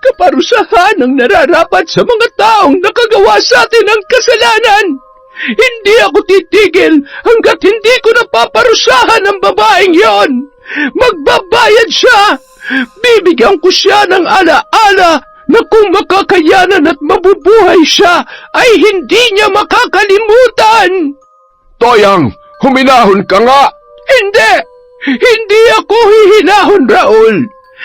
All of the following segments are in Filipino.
kaparusahan ang nararapat sa mga taong nakagawa sa atin ng kasalanan. Hindi ako titigil hanggat hindi ko napaparusahan ang babaeng yon. Magbabayad siya. Bibigyan ko siya ng alaala na kung makakayanan at mabubuhay siya, ay hindi niya makakalimutan. Toyang, huminahon ka nga! Hindi! Hindi ako hihinahon, Raul.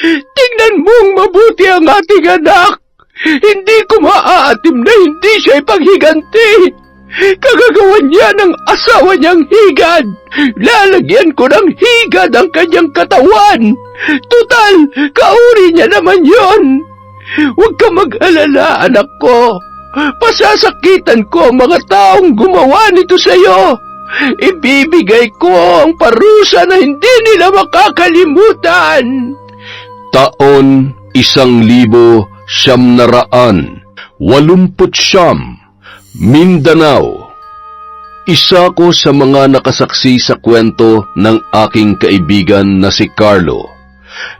Tingnan mong mabuti ang ating anak. Hindi ko maaatim na hindi siya ipaghiganti. Kagagawan niya ng asawa niyang higad. Lalagyan ko ng higad ang kanyang katawan. Tutal, kauri niya naman yon. Huwag ka mag-alala, anak ko. Pasasakitan ko ang mga taong gumawa nito sa'yo. Ibibigay ko ang parusa na hindi nila makakalimutan. Taon 1989, Mindanao. Isa ko sa mga nakasaksi sa kwento ng aking kaibigan na si Carlo.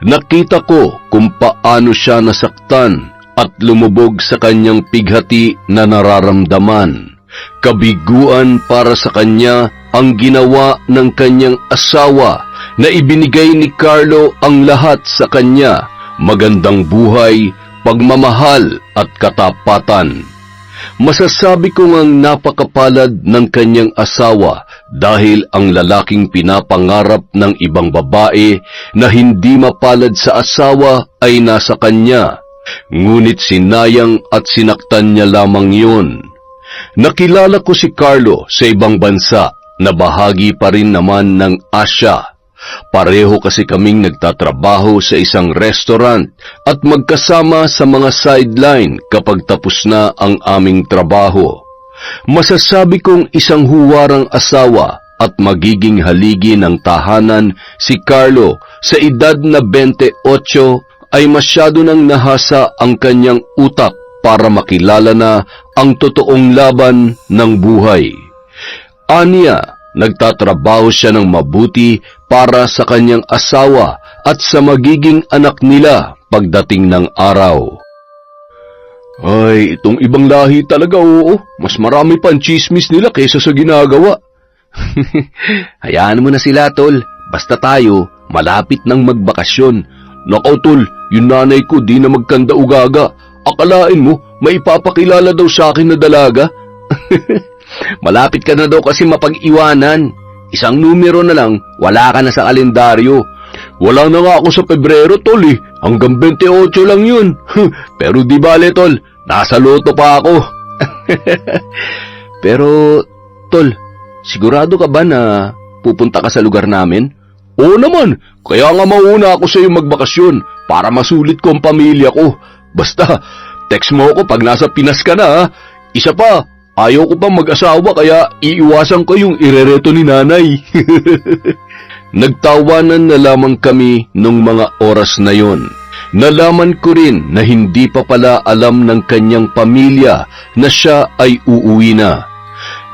Nakita ko kung paano siya nasaktan at lumubog sa kanyang pighati na nararamdaman. Kabiguan para sa kanya ang ginawa ng kanyang asawa na ibinigay ni Carlo ang lahat sa kanya, magandang buhay, pagmamahal at katapatan. Masasabi ko ngang napakapalad ng kanyang asawa dahil ang lalaking pinapangarap ng ibang babae na hindi mapalad sa asawa ay nasa kanya. Ngunit sinayang at sinaktan niya lamang yun. Nakilala ko si Carlo sa ibang bansa na bahagi pa rin naman ng Asya. Pareho kasi kaming nagtatrabaho sa isang restaurant at magkasama sa mga sideline kapag tapos na ang aming trabaho. Masasabi kong isang huwarang asawa at magiging haligi ng tahanan si Carlo sa edad na 28 ay masyado nang nahasa ang kanyang utak para makilala na ang totoong laban ng buhay. Aniya, nagtatrabaho siya ng mabuti para sa kanyang asawa at sa magiging anak nila pagdating ng araw. Ay, itong ibang lahi talaga, oo. Mas marami pa ang chismis nila kaysa sa ginagawa. Hayaan mo na sila, tol. Basta tayo, malapit nang magbakasyon. Nakaw, tol, yung nanay ko di na magkanda-ugaga. Akalain mo, may ipapakilala daw sa akin na dalaga? Malapit ka na daw kasi mapag-iwanan. Isang numero na lang, wala ka na sa kalendaryo. Wala na nga ako sa Pebrero, tol eh. Hanggang 28 lang yun. Pero di bale, tol, nasa loto pa ako. Pero, tol, sigurado ka ba na pupunta ka sa lugar namin? Oo naman, kaya nga mauna ako sa iyo magbakasyon para masulit ko ang pamilya ko. Basta, text mo ako pag nasa Pinas ka na ha. Isa pa, ayaw ko pang mag-asawa kaya iiwasan ko yung irereto ni nanay. Nagtawanan na lamang kami nung mga oras na yon. Nalaman ko rin na hindi pa pala alam ng kanyang pamilya na siya ay uuwi na.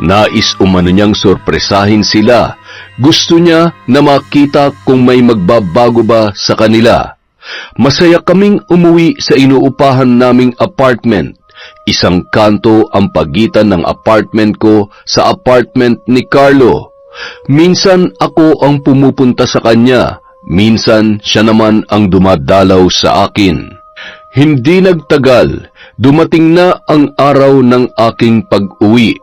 Nais umano niyang sorpresahin sila. Gusto niya na makita kung may magbabago ba sa kanila. Masaya kaming umuwi sa inuupahan naming apartment. Isang kanto ang pagitan ng apartment ko sa apartment ni Carlo. Minsan ako ang pumupunta sa kanya, minsan siya naman ang dumadalaw sa akin. Hindi nagtagal, dumating na ang araw ng aking pag-uwi.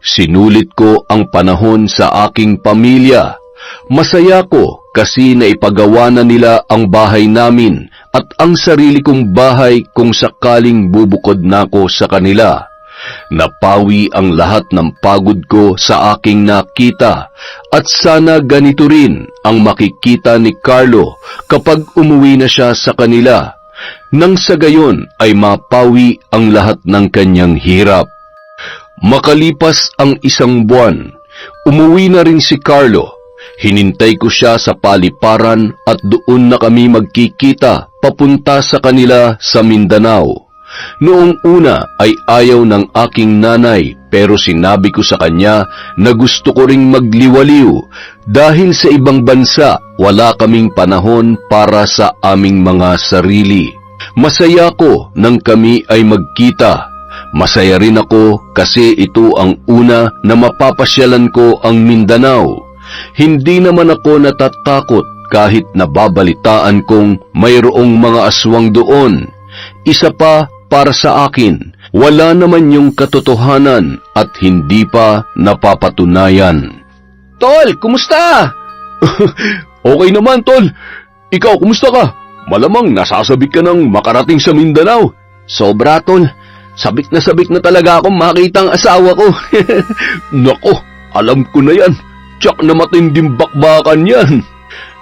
Sinulit ko ang panahon sa aking pamilya. Masaya ko kasi naipagawa na nila ang bahay namin at ang sarili kong bahay kung sakaling bubukod na ako sa kanila. Napawi ang lahat ng pagod ko sa aking nakita at sana ganito rin ang makikita ni Carlo kapag umuwi na siya sa kanila. Nang sa gayon ay mapawi ang lahat ng kanyang hirap. Makalipas ang isang buwan, umuwi na rin si Carlo. Hinintay ko siya sa paliparan at doon na kami magkikita papunta sa kanila sa Mindanao. Noong una ay ayaw ng aking nanay pero sinabi ko sa kanya na gusto ko ring magliwaliw dahil sa ibang bansa wala kaming panahon para sa aming mga sarili. Masaya ko nang kami ay magkita. Masaya rin ako kasi ito ang una na mapapasyalan ko ang Mindanao. Hindi naman ako natatakot kahit nababalitaan kong mayroong mga aswang doon. Isa pa para sa akin, wala naman yung katotohanan at hindi pa napapatunayan. Tol, kumusta? Okay naman, Tol. Ikaw, kumusta ka? Malamang nasasabik ka ng makarating sa Mindanao. Sobra, Tol. Sabik na talaga akong makita ang asawa ko. Nako, alam ko na yan. Tsak na matinding bakbakan yan.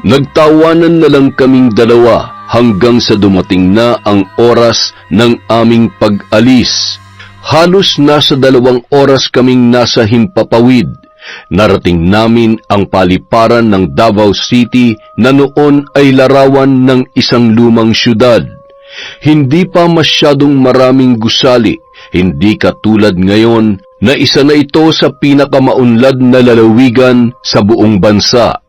Nagtawanan na lang kaming dalawa hanggang sa dumating na ang oras ng aming pag-alis. Halos nasa 2 oras kaming nasa Himpapawid. Narating namin ang paliparan ng Davao City na noon ay larawan ng isang lumang syudad. Hindi pa masyadong maraming gusali, hindi katulad ngayon na isa na ito sa pinakamaunlad na lalawigan sa buong bansa.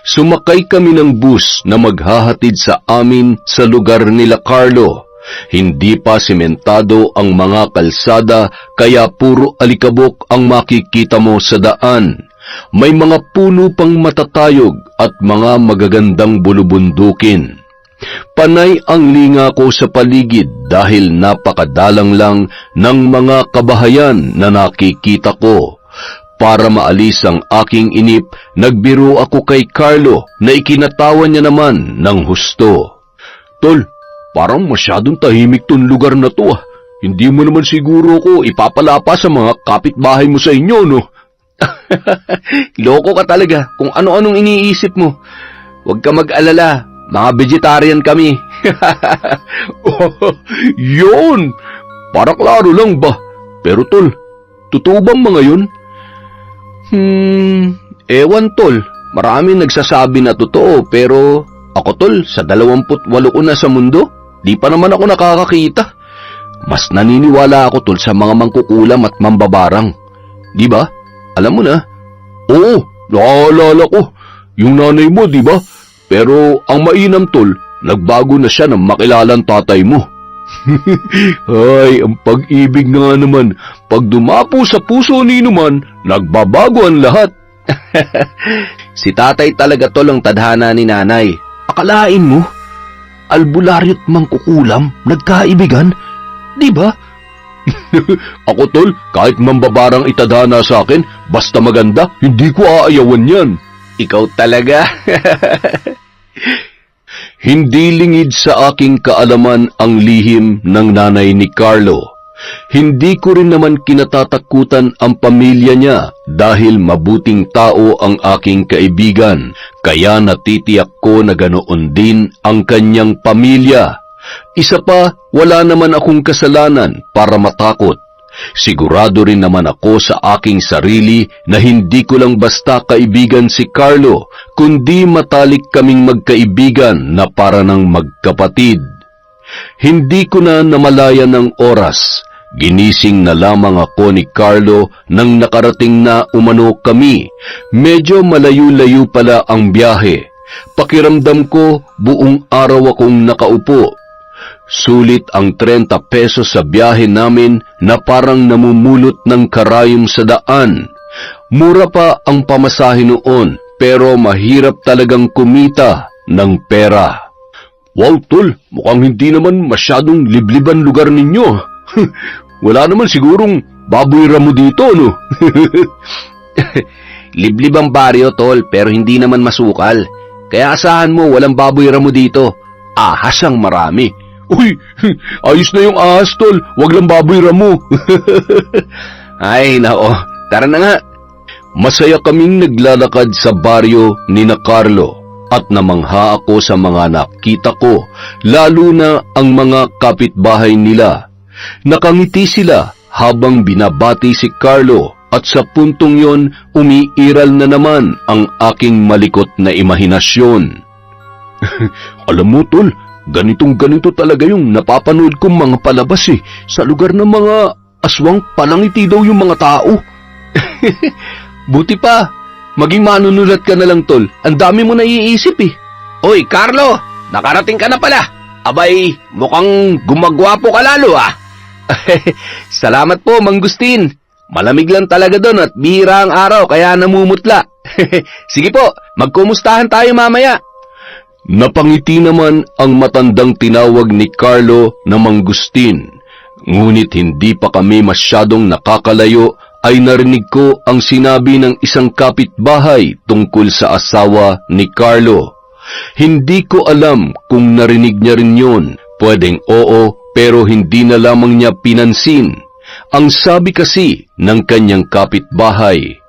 Sumakay kami ng bus na maghahatid sa amin sa lugar nila Carlo. Hindi pa sementado ang mga kalsada kaya puro alikabok ang makikita mo sa daan. May mga puno pang matatayog at mga magagandang bulubundukin. Panay ang linga ko sa paligid dahil napakadalang lang ng mga kabahayan na nakikita ko. Para maalis ang aking inip, nagbiro ako kay Carlo na ikinatawa niya naman ng husto. Tol, parang masyadong tahimik tong lugar na to ah. Hindi mo naman siguro ko ipapalapa sa mga kapitbahay mo sa inyo, no? Loko ka talaga kung ano-anong iniisip mo. Huwag ka mag-alala, mga vegetarian kami. Yun! Para klaro lang ba? Pero tol, totoo bang mga yun? Ewan tol, marami nagsasabi na totoo pero ako tol, sa 28 ko na sa mundo, di pa naman ako nakakakita. Mas naniniwala ako tol sa mga mangkukulam at mambabarang. Di ba? Alam mo na? Oo, naalala ko. Yung nanay mo, di ba? Pero ang mainam tol, nagbago na siya nang makilalang tatay mo. Ay, ang pag-ibig nga naman. Pag dumapo sa puso ni Numan, nagbabago ang lahat. Si tatay talaga tol ang tadhana ni nanay. Akalain mo, albularyo't mangkukulam, nagkaibigan? Di ba? Ako tol, kahit mambabarang itadhana sa akin, basta maganda, hindi ko aayawan yan. Ikaw talaga. Hindi lingid sa aking kaalaman ang lihim ng nanay ni Carlo. Hindi ko rin naman kinatatakutan ang pamilya niya dahil mabuting tao ang aking kaibigan, kaya natitiyak ko na ganoon din ang kanyang pamilya. Isa pa, wala naman akong kasalanan para matakot. Sigurado rin naman ako sa aking sarili na hindi ko lang basta kaibigan si Carlo, kundi matalik kaming magkaibigan na para ng magkapatid. Hindi ko na namalayan ng oras. Ginising na lamang ako ni Carlo nang nakarating na umano kami. Medyo malayo-layo pala ang biyahe. Pakiramdam ko buong araw akong nakaupo. Sulit ang 30 pesos sa biyahe namin na parang namumulot ng karayom sa daan. Mura pa ang pamasahe noon pero mahirap talagang kumita ng pera. Wow, tol, mukhang hindi naman masyadong libliban lugar ninyo. Wala naman sigurong baboy ramo dito, no? Liblib ang baryo, tol, pero hindi naman masukal. Kaya asahan mo walang baboy ramo dito. Ahas ang marami. Uy, ayos na yung ahas, tol. Wag lang baboy ramo. Ay, nako. Tara na nga. Masaya kaming naglalakad sa baryo ni na Carlo at namangha ako sa mga nakita ko, lalo na ang mga kapitbahay nila. Nakangiti sila habang binabati si Carlo at sa puntong yon umiiral na naman ang aking malikot na imahinasyon. Alam mo, tol, ganitong-ganito talaga yung napapanood kong mga palabas sa lugar ng mga aswang palangiti daw yung mga tao. Buti pa, maging manunulat ka na lang tol. Ang dami mo naiisip eh. Oy, Carlo, nakarating ka na pala. Abay, mukhang gumagwapo ka lalo ah. Salamat po, Mang Gustin. Malamig lang talaga doon at bihira ang araw kaya namumutla. Sige po, magkumustahan tayo mamaya. Napangiti naman ang matandang tinawag ni Carlo na Mang Gustin. Ngunit hindi pa kami masyadong nakakalayo ay narinig ko ang sinabi ng isang kapitbahay tungkol sa asawa ni Carlo. Hindi ko alam kung narinig niya rin yun. Pwedeng oo, pero hindi na lamang niya pinansin. Ang sabi kasi ng kanyang kapitbahay,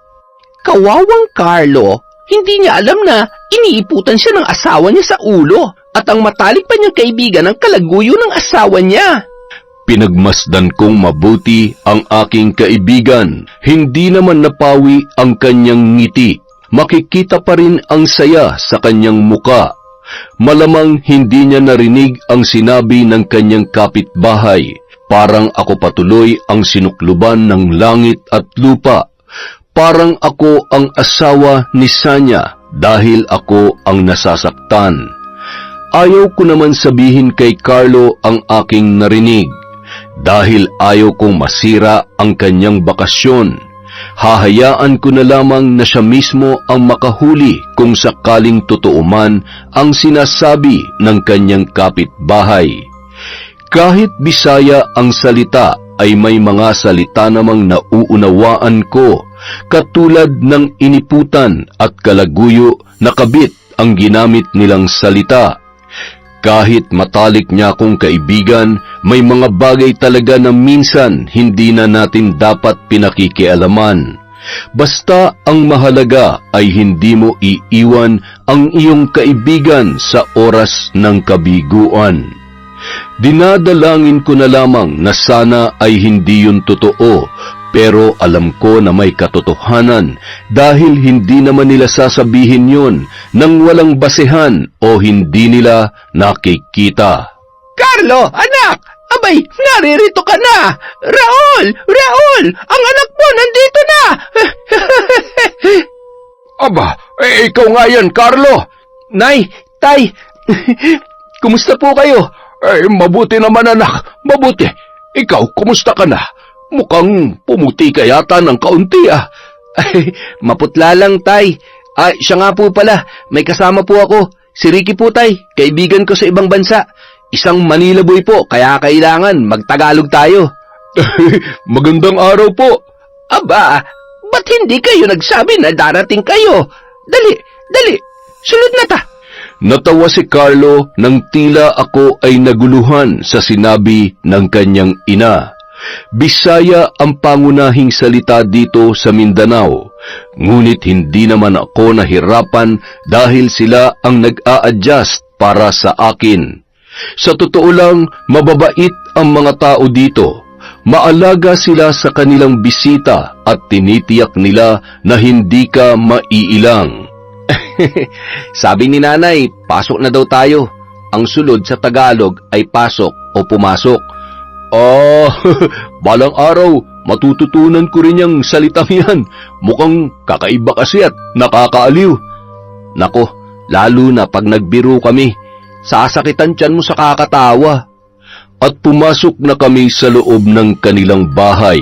Kawawang Carlo, hindi niya alam na iniiputan siya ng asawa niya sa ulo at ang matalik pa niyang kaibigan ang kalaguyo ng asawa niya. Pinagmasdan kong mabuti ang aking kaibigan. Hindi naman napawi ang kanyang ngiti. Makikita pa rin ang saya sa kanyang muka. Malamang hindi niya narinig ang sinabi ng kanyang kapitbahay. Parang ako patuloy ang sinukluban ng langit at lupa. Parang ako ang asawa ni Sanya dahil ako ang nasasaktan. Ayaw ko naman sabihin kay Carlo ang aking narinig. Dahil ayaw kong masira ang kanyang bakasyon, hahayaan ko na lamang na siya mismo ang makahuli kung sakaling totoo man ang sinasabi ng kanyang kapitbahay. Kahit Bisaya ang salita ay may mga salita namang nauunawaan ko, katulad ng iniputan at kalaguyo na kabit ang ginamit nilang salita. Kahit matalik niya akong kaibigan, may mga bagay talaga na minsan hindi na natin dapat pinakikialaman. Basta ang mahalaga ay hindi mo iiwan ang iyong kaibigan sa oras ng kabiguan. Dinadalangin ko na lamang na sana ay hindi yun totoo, pero alam ko na may katotohanan dahil hindi naman nila sasabihin yun nang walang basehan o hindi nila nakikita. Carlo, anak! Abay, naririto ka na! Raul! Raul! Ang anak mo nandito na! Aba, ikaw nga yan, Carlo! Nay, tay, kumusta po kayo? Mabuti naman, anak, mabuti. Ikaw, kumusta ka na? Mukhang pumuti ka yata ng kaunti ah. Ay, maputla lang, tay. Ay, siya nga po pala, may kasama po ako. Si Ricky po, tay, kaibigan ko sa ibang bansa. Isang Manila boy po, kaya kailangan magtagalog tayo. Magandang araw po. Aba, ba't hindi kayo nagsabi na darating kayo? Dali, dali, sunod na ta. Natawa si Carlo nang tila ako ay naguluhan sa sinabi ng kanyang ina. Bisaya ang pangunahing salita dito sa Mindanao, ngunit hindi naman ako nahirapan dahil sila ang nag-a-adjust para sa akin. Sa totoo lang, mababait ang mga tao dito. Maalaga sila sa kanilang bisita at tinitiyak nila na hindi ka maiilang. Sabi ni nanay, pasok na daw tayo. Ang sulod sa Tagalog ay pasok o pumasok. Balang araw, matututunan ko rin yung salitang yan. Mukhang kakaiba kasi at nakakaaliw. Nako, lalo na pag nagbiro kami. Sasakitan tiyan mo sa kakatawa. At pumasok na kami sa loob ng kanilang bahay.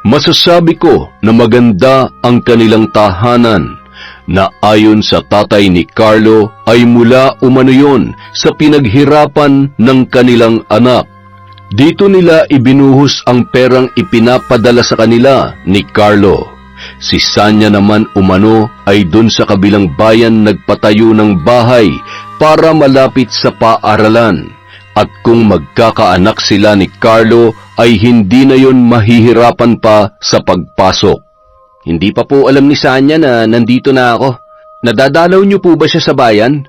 Masasabi ko na maganda ang kanilang tahanan, na ayon sa tatay ni Carlo ay mula umano yon sa pinaghirapan ng kanilang anak. Dito nila ibinuhos ang perang ipinapadala sa kanila ni Carlo. Si Sanya naman umano ay dun sa kabilang bayan nagpatayo ng bahay para malapit sa paaralan. At kung magkakaanak sila ni Carlo ay hindi na yon mahihirapan pa sa pagpasok. Hindi pa po alam ni Sanya na nandito na ako. Nadadalaw niyo po ba siya sa bayan?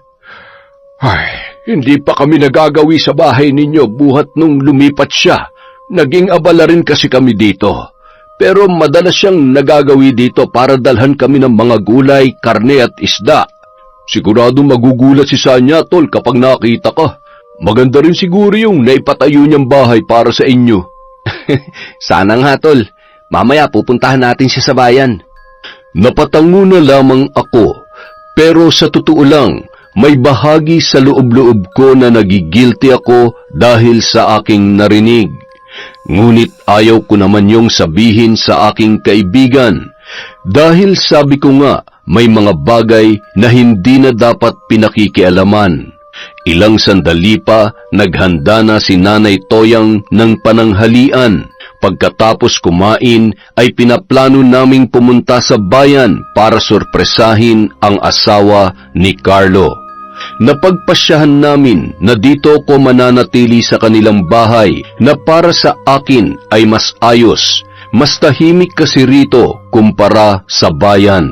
Ay, hindi pa kami nagagawi sa bahay ninyo buhat nung lumipat siya. Naging abala rin kasi kami dito. Pero madalas siyang nagagawi dito para dalhan kami ng mga gulay, karne at isda. Sigurado magugulat si Sanya, tol, kapag nakita ka. Maganda rin siguro yung naipatayo niyang bahay para sa inyo. Sana nga, tol. Mamaya pupuntahan natin siya sa bayan. Napatango na lamang ako, pero sa totoo lang, may bahagi sa loob-loob ko na nagigilty ako dahil sa aking narinig. Ngunit ayaw ko naman yung sabihin sa aking kaibigan dahil sabi ko nga may mga bagay na hindi na dapat pinakikialaman. Ilang sandali pa naghanda na si Nanay Toyang ng pananghalian. Pagkatapos kumain ay pinaplano naming pumunta sa bayan para sorpresahin ang asawa ni Carlo. Napagpasyahan namin na dito ko mananatili sa kanilang bahay na para sa akin ay mas ayos, mas tahimik kasi rito kumpara sa bayan.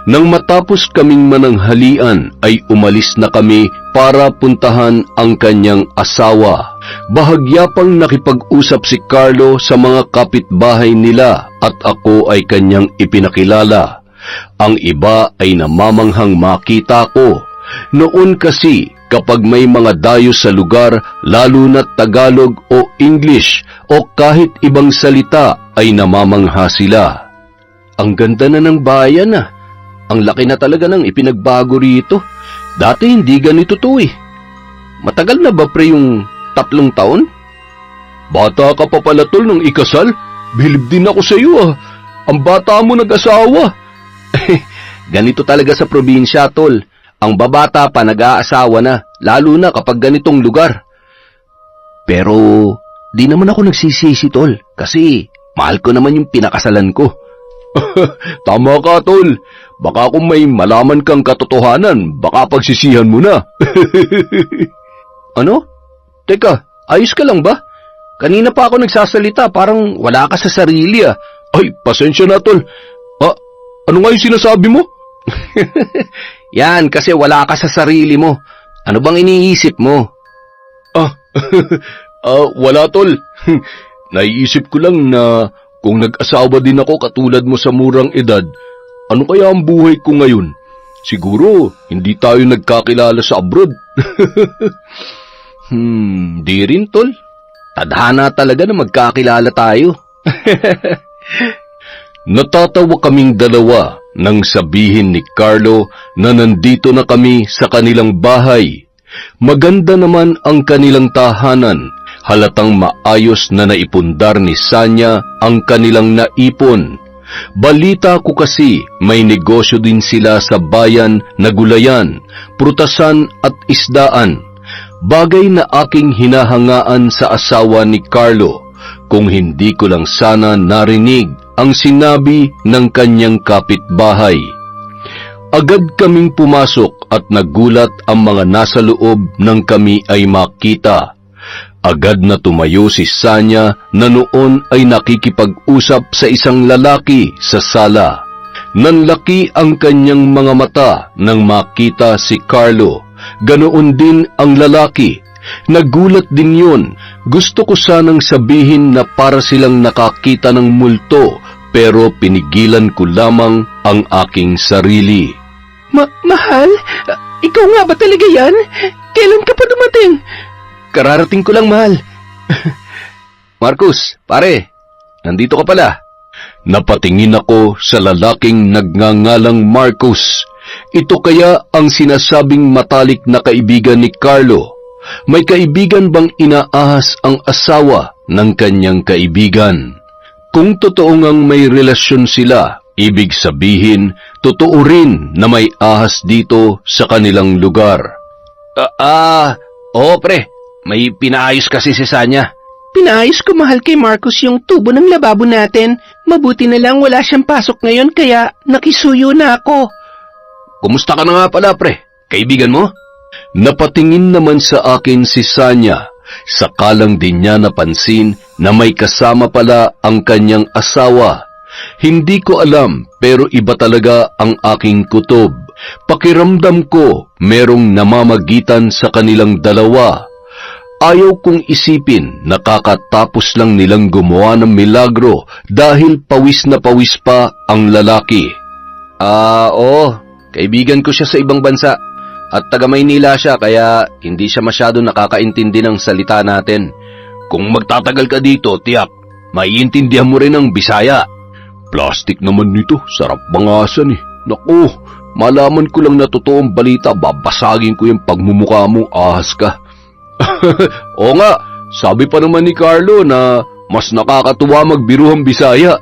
Nang matapos kaming mananghalian ay umalis na kami para puntahan ang kanyang asawa. Bahagya pang nakipag-usap si Carlo sa mga kapitbahay nila at ako ay kanyang ipinakilala. Ang iba ay namamanghang makita ko. Noon kasi kapag may mga dayo sa lugar, lalo na Tagalog o English o kahit ibang salita ay namamangha sila. Ang ganda na ng bayan ah. Ang laki na talaga ng ipinagbago rito. Dati hindi ganito to eh. Matagal na ba pre yung 3 taon? Bata ka pa pala tol nung ikasal. Bilib din ako sa iyo ah. Ang bata mo nag-asawa. Ganito talaga sa probinsya tol. Ang babata pa nag-aasawa na, lalo na kapag ganitong lugar. Pero di naman ako nagsisisi tol. Kasi mahal ko naman yung pinakasalan ko. Tama ka tol. Baka kung may malaman kang katotohanan, baka pagsisihan mo na. Ano? Teka, ayos ka lang ba? Kanina pa ako nagsasalita, parang wala ka sa sarili ah. Ay, pasensya na tol. Ano nga yung sinasabi mo? Yan, kasi wala ka sa sarili mo. Ano bang iniisip mo? Wala tol. Naiisip ko lang na kung nag-asawa din ako katulad mo sa murang edad, ano kaya ang buhay ko ngayon? Siguro, hindi tayo nagkakilala sa abroad. Di rin tol. Tadhana talaga na magkakilala tayo. Natatawa kaming dalawa nang sabihin ni Carlo na nandito na kami sa kanilang bahay. Maganda naman ang kanilang tahanan. Halatang maayos na naipundar ni Sanya ang kanilang naipon. Balita ko kasi may negosyo din sila sa bayan na gulayan, prutasan at isdaan. Bagay na aking hinahangaan sa asawa ni Carlo kung hindi ko lang sana narinig ang sinabi ng kanyang kapitbahay. Agad kaming pumasok at nagulat ang mga nasa loob nang kami ay makita. Agad na tumayo si Sanya na noon ay nakikipag-usap sa isang lalaki sa sala. Nanlaki ang kanyang mga mata nang makita si Carlo. Ganoon din ang lalaki. Nagulat din yun. Gusto ko sanang sabihin na para silang nakakita ng multo, pero pinigilan ko lamang ang aking sarili. Mahal? Ikaw nga ba talaga yan? Kailan ka pa dumating? Kararating ko lang, mahal. Marcus, pare, nandito ka pala. Napatingin ako sa lalaking nagngangalang Marcus. Ito kaya ang sinasabing matalik na kaibigan ni Carlo. May kaibigan bang inaahas ang asawa ng kanyang kaibigan? Kung totoo ngang may relasyon sila, ibig sabihin, totoo rin na may ahas dito sa kanilang lugar. Oo pre. May pinaayos kasi si Sanya. Pinaayos ko, mahal, kay Marcus yung tubo ng lababo natin. Mabuti na lang wala siyang pasok ngayon kaya nakisuyo na ako. Kumusta ka na nga pala, pre? Kaibigan mo? Napatingin naman sa akin si Sanya. Sakalang din niya napansin na may kasama pala ang kanyang asawa. Hindi ko alam pero iba talaga ang aking kutob. Pakiramdam ko merong namamagitan sa kanilang dalawa. Ayaw kong isipin na kakatapos lang nilang gumawa ng milagro dahil pawis na pawis pa ang lalaki. Oo, kaibigan ko siya sa ibang bansa at taga Maynila siya kaya hindi siya masyado nakakaintindi ng salita natin. Kung magtatagal ka dito, tiyak, maiintindihan mo rin ang Bisaya. Plastic naman nito, sarap bangasan eh. Naku, malaman ko lang na totoong balita, babasagin ko yung pagmumukha mong ahas ka. Oo nga, sabi pa naman ni Carlo na mas nakakatuwa magbiruhang Bisaya.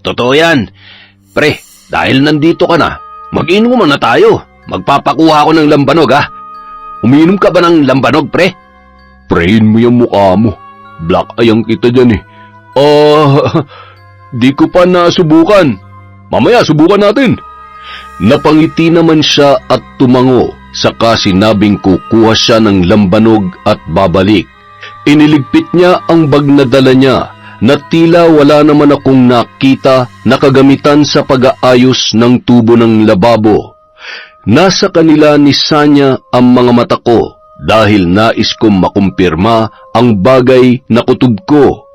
Totoo yan. Pre, dahil nandito ka na, mag-inom na tayo. Magpapakuha ako ng lambanog, ha? Umiinom ka ba ng lambanog, pre? Prehin mo yung mukha mo. Black eye ang kita dyan eh. Di ko pa nasubukan. Mamaya, subukan natin. Napangiti naman siya at tumango, saka sinabing kukuha siya ng lambanog at babalik. Iniligpit niya ang bag na dala niya na tila wala naman akong nakita na kagamitan sa pag-aayos ng tubo ng lababo. Nasa kanila ni Sanya ang mga mata ko dahil nais kong makumpirma ang bagay na kutob ko.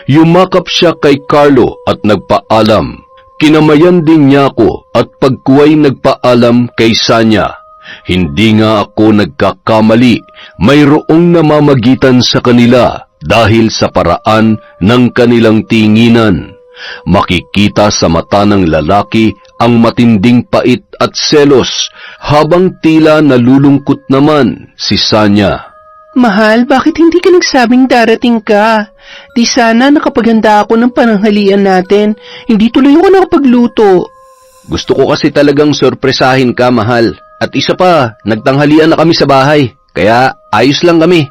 Yumakap siya kay Carlo at nagpaalam. Kinamayan din niya ako at pagkuway nagpaalam kay Sanya. Hindi nga ako nagkakamali, mayroong namamagitan sa kanila dahil sa paraan ng kanilang tinginan. Makikita sa mata ng lalaki ang matinding pait at selos, habang tila nalulungkot naman si Sanya. Mahal, bakit hindi ka nagsabing darating ka? Di sana nakapaghanda ako ng pananghalian natin. Hindi tuloy ako nakapagluto. Gusto ko kasi talagang sorpresahin ka, mahal. At isa pa, nagtanghalian na kami sa bahay. Kaya ayos lang kami.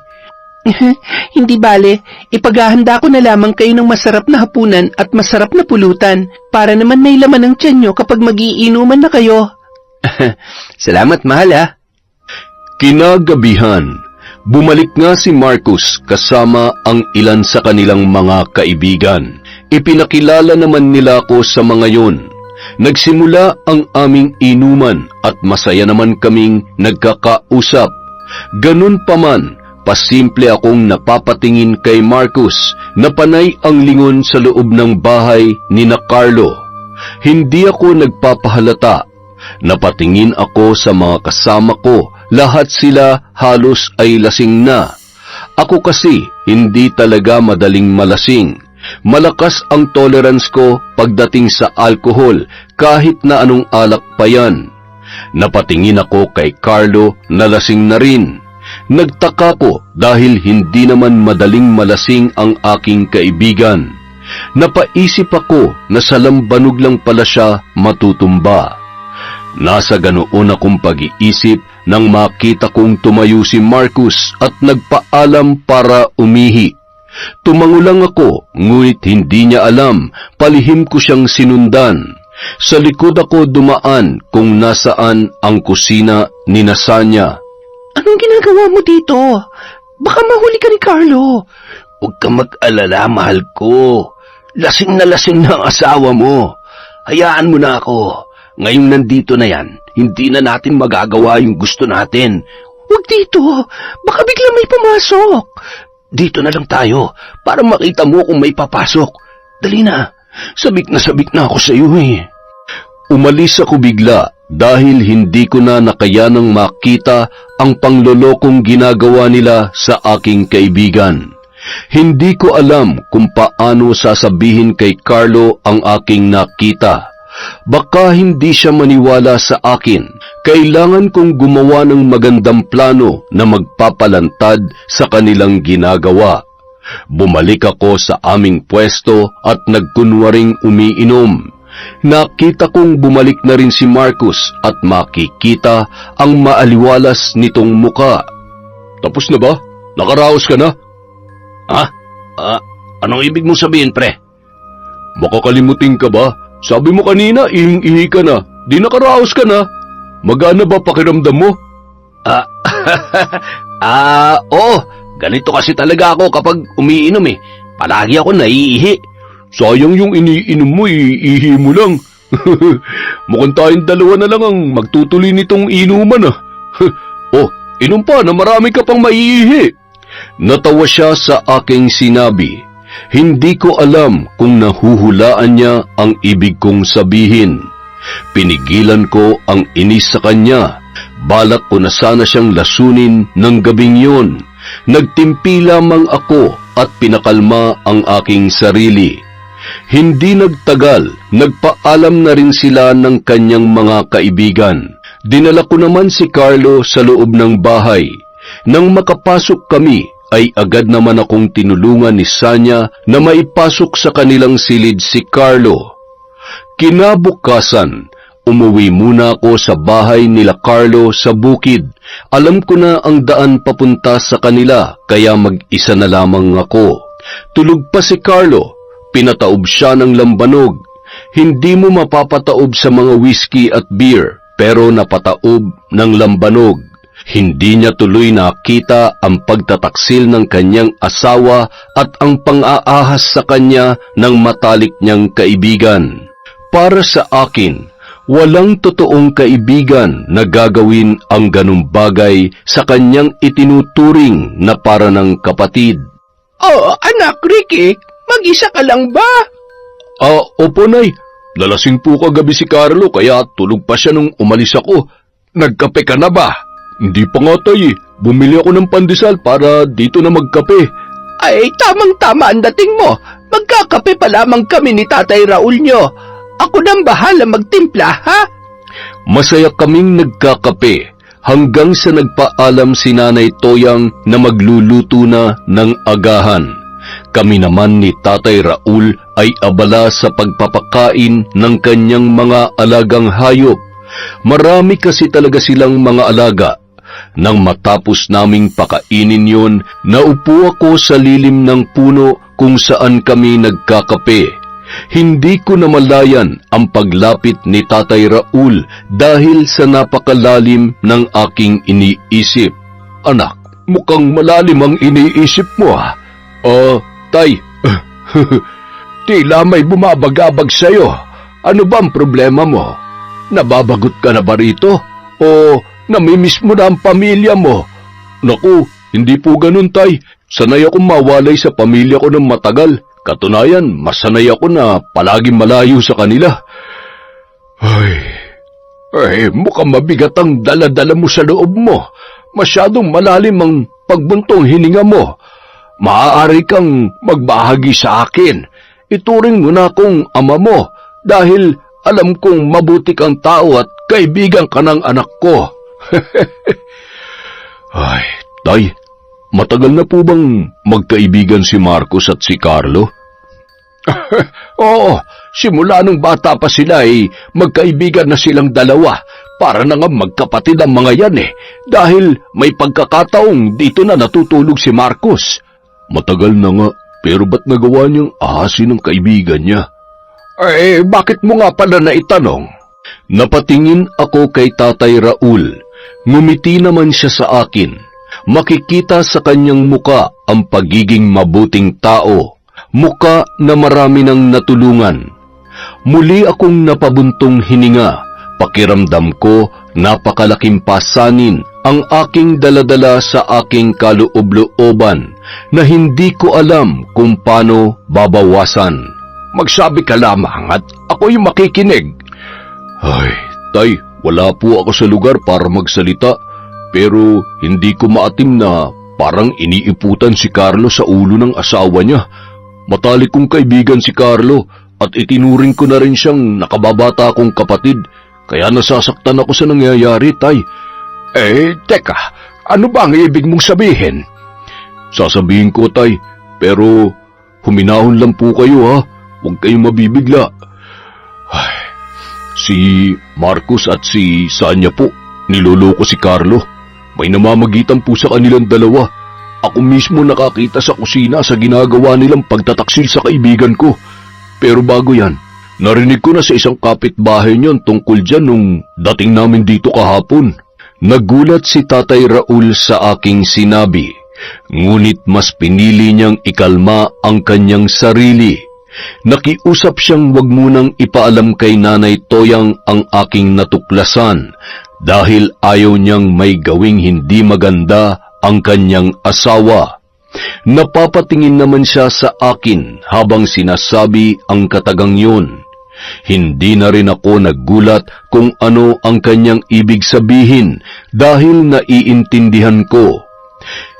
Hindi bale, ipaghahanda ko na lamang kayo ng masarap na hapunan at masarap na pulutan para naman may laman ng tiyan nyo kapag magiinuman na kayo. Salamat, mahal, ha? Kinagabihan, bumalik nga si Marcus kasama ang ilan sa kanilang mga kaibigan. Ipinakilala naman nila ako sa mga yon. Nagsimula ang aming inuman at masaya naman kaming nagkakausap. Ganun pa man, pasimple akong napapatingin kay Marcus na panay ang lingon sa loob ng bahay ni na Carlo. Hindi ako nagpapahalata. Napatingin ako sa mga kasama ko, lahat sila halos ay lasing na. Ako kasi hindi talaga madaling malasing. Malakas ang tolerance ko pagdating sa alkohol kahit na anong alak pa yan. Napatingin ako kay Carlo na lasing na rin. Nagtaka ko dahil hindi naman madaling malasing ang aking kaibigan. Napaisip ako na sa lambanog lang pala siya matutumba. Nasa ganoon akong pag-iisip nang makita kong tumayo si Marcus at nagpaalam para umihi. Tumango lang ako, ngunit hindi niya alam, palihim ko siyang sinundan. Sa likod ako dumaan kung nasaan ang kusina ni Sanya. Anong ginagawa mo dito? Baka mahuli ka ni Carlo. Huwag kang mag-alala, mahal ko. Lasing na ang asawa mo. Hayaan mo na ako. Ngayong nandito na yan, hindi na natin magagawa yung gusto natin. Huwag dito. Baka bigla may pumasok. Dito na lang tayo para makita mo kung may papasok. Dali na. Sabik na ako sa iyo eh. Umalis ako bigla dahil hindi ko na nakayanang makita ang panglolokong ginagawa nila sa aking kaibigan. Hindi ko alam kung paano sasabihin kay Carlo ang aking nakita. Baka hindi siya maniwala sa akin. Kailangan kong gumawa ng magandang plano na magpapalantad sa kanilang ginagawa. Bumalik ako sa aming pwesto at nagkunwaring umiinom. Nakita kong bumalik na rin si Marcus at makikita ang maaliwalas nitong muka. Tapos na ba? Nakaraos ka na? Ha? Anong ibig mong sabihin, pre? Makakalimutin ka ba? Sabi mo kanina, ihing-ihi ka na. Di nakaraos ka na. Magana ba pakiramdam mo? Oo. Ganito kasi talaga ako kapag umiinom eh. Palagi ako naiihi. Sayang yung iniinom mo, iihi mo lang. Mukhang tayong dalawa na lang ang magtutuloy nitong inuman ah. Inom pa na marami ka pang maiihi. Natawa siya sa aking sinabi. Hindi ko alam kung nahuhulaan niya ang ibig kong sabihin. Pinigilan ko ang inis sa kanya. Balak ko na sana siyang lasunin ng gabing yun. Nagtimpi lamang ako at pinakalma ang aking sarili. Hindi nagtagal, nagpaalam na rin sila ng kanyang mga kaibigan. Dinala ko naman si Carlo sa loob ng bahay. Nang makapasok kami, ay agad naman akong tinulungan ni Sanya na maipasok sa kanilang silid si Carlo. Kinabukasan, umuwi muna ako sa bahay nila Carlo sa bukid. Alam ko na ang daan papunta sa kanila, kaya mag-isa na lamang ako. Tulog pa si Carlo, pinataob siya ng lambanog. Hindi mo mapapataob sa mga whiskey at beer, pero napataob ng lambanog. Hindi niya tuloy nakita ang pagtataksil ng kanyang asawa at ang pang-aahas sa kanya ng matalik niyang kaibigan. Para sa akin, walang totoong kaibigan na gagawin ang ganung bagay sa kanyang itinuturing na para ng kapatid. Oh, anak Ricky, mag-isa ka lang ba? Opo, Nay. Lalasing po kagabi si Carlo kaya tulog pa siya nung umalis ako. Nagkape ka na ba? Hindi pa nga, Tay. Bumili ako ng pandesal para dito na magkape. Ay, tamang-tama ang dating mo. Magkakape pa lamang kami ni Tatay Raul nyo. Ako nang bahala magtimpla, ha? Masaya kaming nagkakape hanggang sa nagpaalam si Nanay Toyang na magluluto na ng agahan. Kami naman ni Tatay Raul ay abala sa pagpapakain ng kanyang mga alagang hayop. Marami kasi talaga silang mga alaga. Nang matapos naming pakainin yon, naupo ako sa lilim ng puno kung saan kami nagkakape. Hindi ko namalayan ang paglapit ni Tatay Raul dahil sa napakalalim ng aking iniisip. Anak, mukhang malalim ang iniisip mo, ha? Tay, tila may bumabagabag sa'yo. Ano ba ang problema mo? Nababagot ka na ba rito? O namimiss mo na ang pamilya mo? Naku, hindi po ganun, Tay. Sanay akong mawalay sa pamilya ko ng matagal. Katunayan, mas sanay ako na palaging malayo sa kanila. Mukhang mabigat ang dala-dala mo sa loob mo. Masyadong malalim ang pagbuntong hininga mo. Maaari kang magbahagi sa akin. Ituring mo na akong ama mo dahil alam kong mabuti kang tao at kaibigan ka ng anak ko. Tay, matagal na po bang magkaibigan si Marcos at si Carlo? Oo, simula nung bata pa sila ay magkaibigan na silang dalawa. Para na nga magkapatid ang mga yan dahil may pagkakataong dito na natutulog si Marcos. Matagal na nga, pero ba't nagawa niyang ahasin ng kaibigan niya? Bakit mo nga pala naitanong? Napatingin ako kay Tatay Raul. Ngumiti naman siya sa akin. Makikita sa kanyang muka ang pagiging mabuting tao. Muka na marami nang natulungan. Muli akong napabuntong hininga. Pakiramdam ko napakalaking pasanin ang aking daladala sa aking kaloob-looban na hindi ko alam kung paano babawasan. Magsabi ka lamang at ako'y makikinig. Tay, wala po ako sa lugar para magsalita, pero hindi ko maatim na parang iniiputan si Carlo sa ulo ng asawa niya. Matalik kong kaibigan si Carlo at itinuring ko na rin siyang nakababata kong kapatid, kaya nasasaktan ako sa nangyayari, Tay. Teka, ano ba ang ibig mong sabihin? Sasabihin ko, Tay, pero huminahon lang po kayo, ha? Huwag kayong mabibigla. Si Marcos at si Sanya po, niloloko si Carlo. May namamagitan po sa kanilang dalawa. Ako mismo nakakita sa kusina sa ginagawa nilang pagtataksil sa kaibigan ko. Pero bago yan, narinig ko na sa isang kapitbahay niyon tungkol dyan nung dating namin dito kahapon. Nagulat si Tatay Raul sa aking sinabi, ngunit mas pinili niyang ikalma ang kanyang sarili. Nakiusap siyang wag munang ipaalam kay Nanay Toyang ang aking natuklasan dahil ayaw niyang may gawing hindi maganda ang kanyang asawa. Napapatingin naman siya sa akin habang sinasabi ang katagang yun. Hindi na rin ako naggulat kung ano ang kanyang ibig sabihin dahil naiintindihan ko.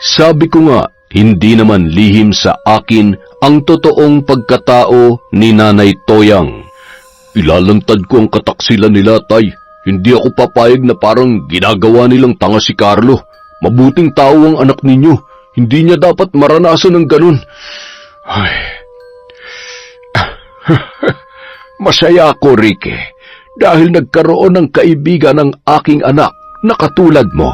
Sabi ko nga, Hindi naman lihim sa akin ang totoong pagkatao ni Nanay Toyang. Ilalantad ko ang kataksilan nila, Tay. Hindi ako papayag na parang ginagawa nilang tanga si Carlo. Mabuting tao ang anak ninyo. Hindi niya dapat maranasan ng ganun. Ay. Masaya ako, Ricky, dahil nagkaroon ng kaibigan ng aking anak na katulad mo.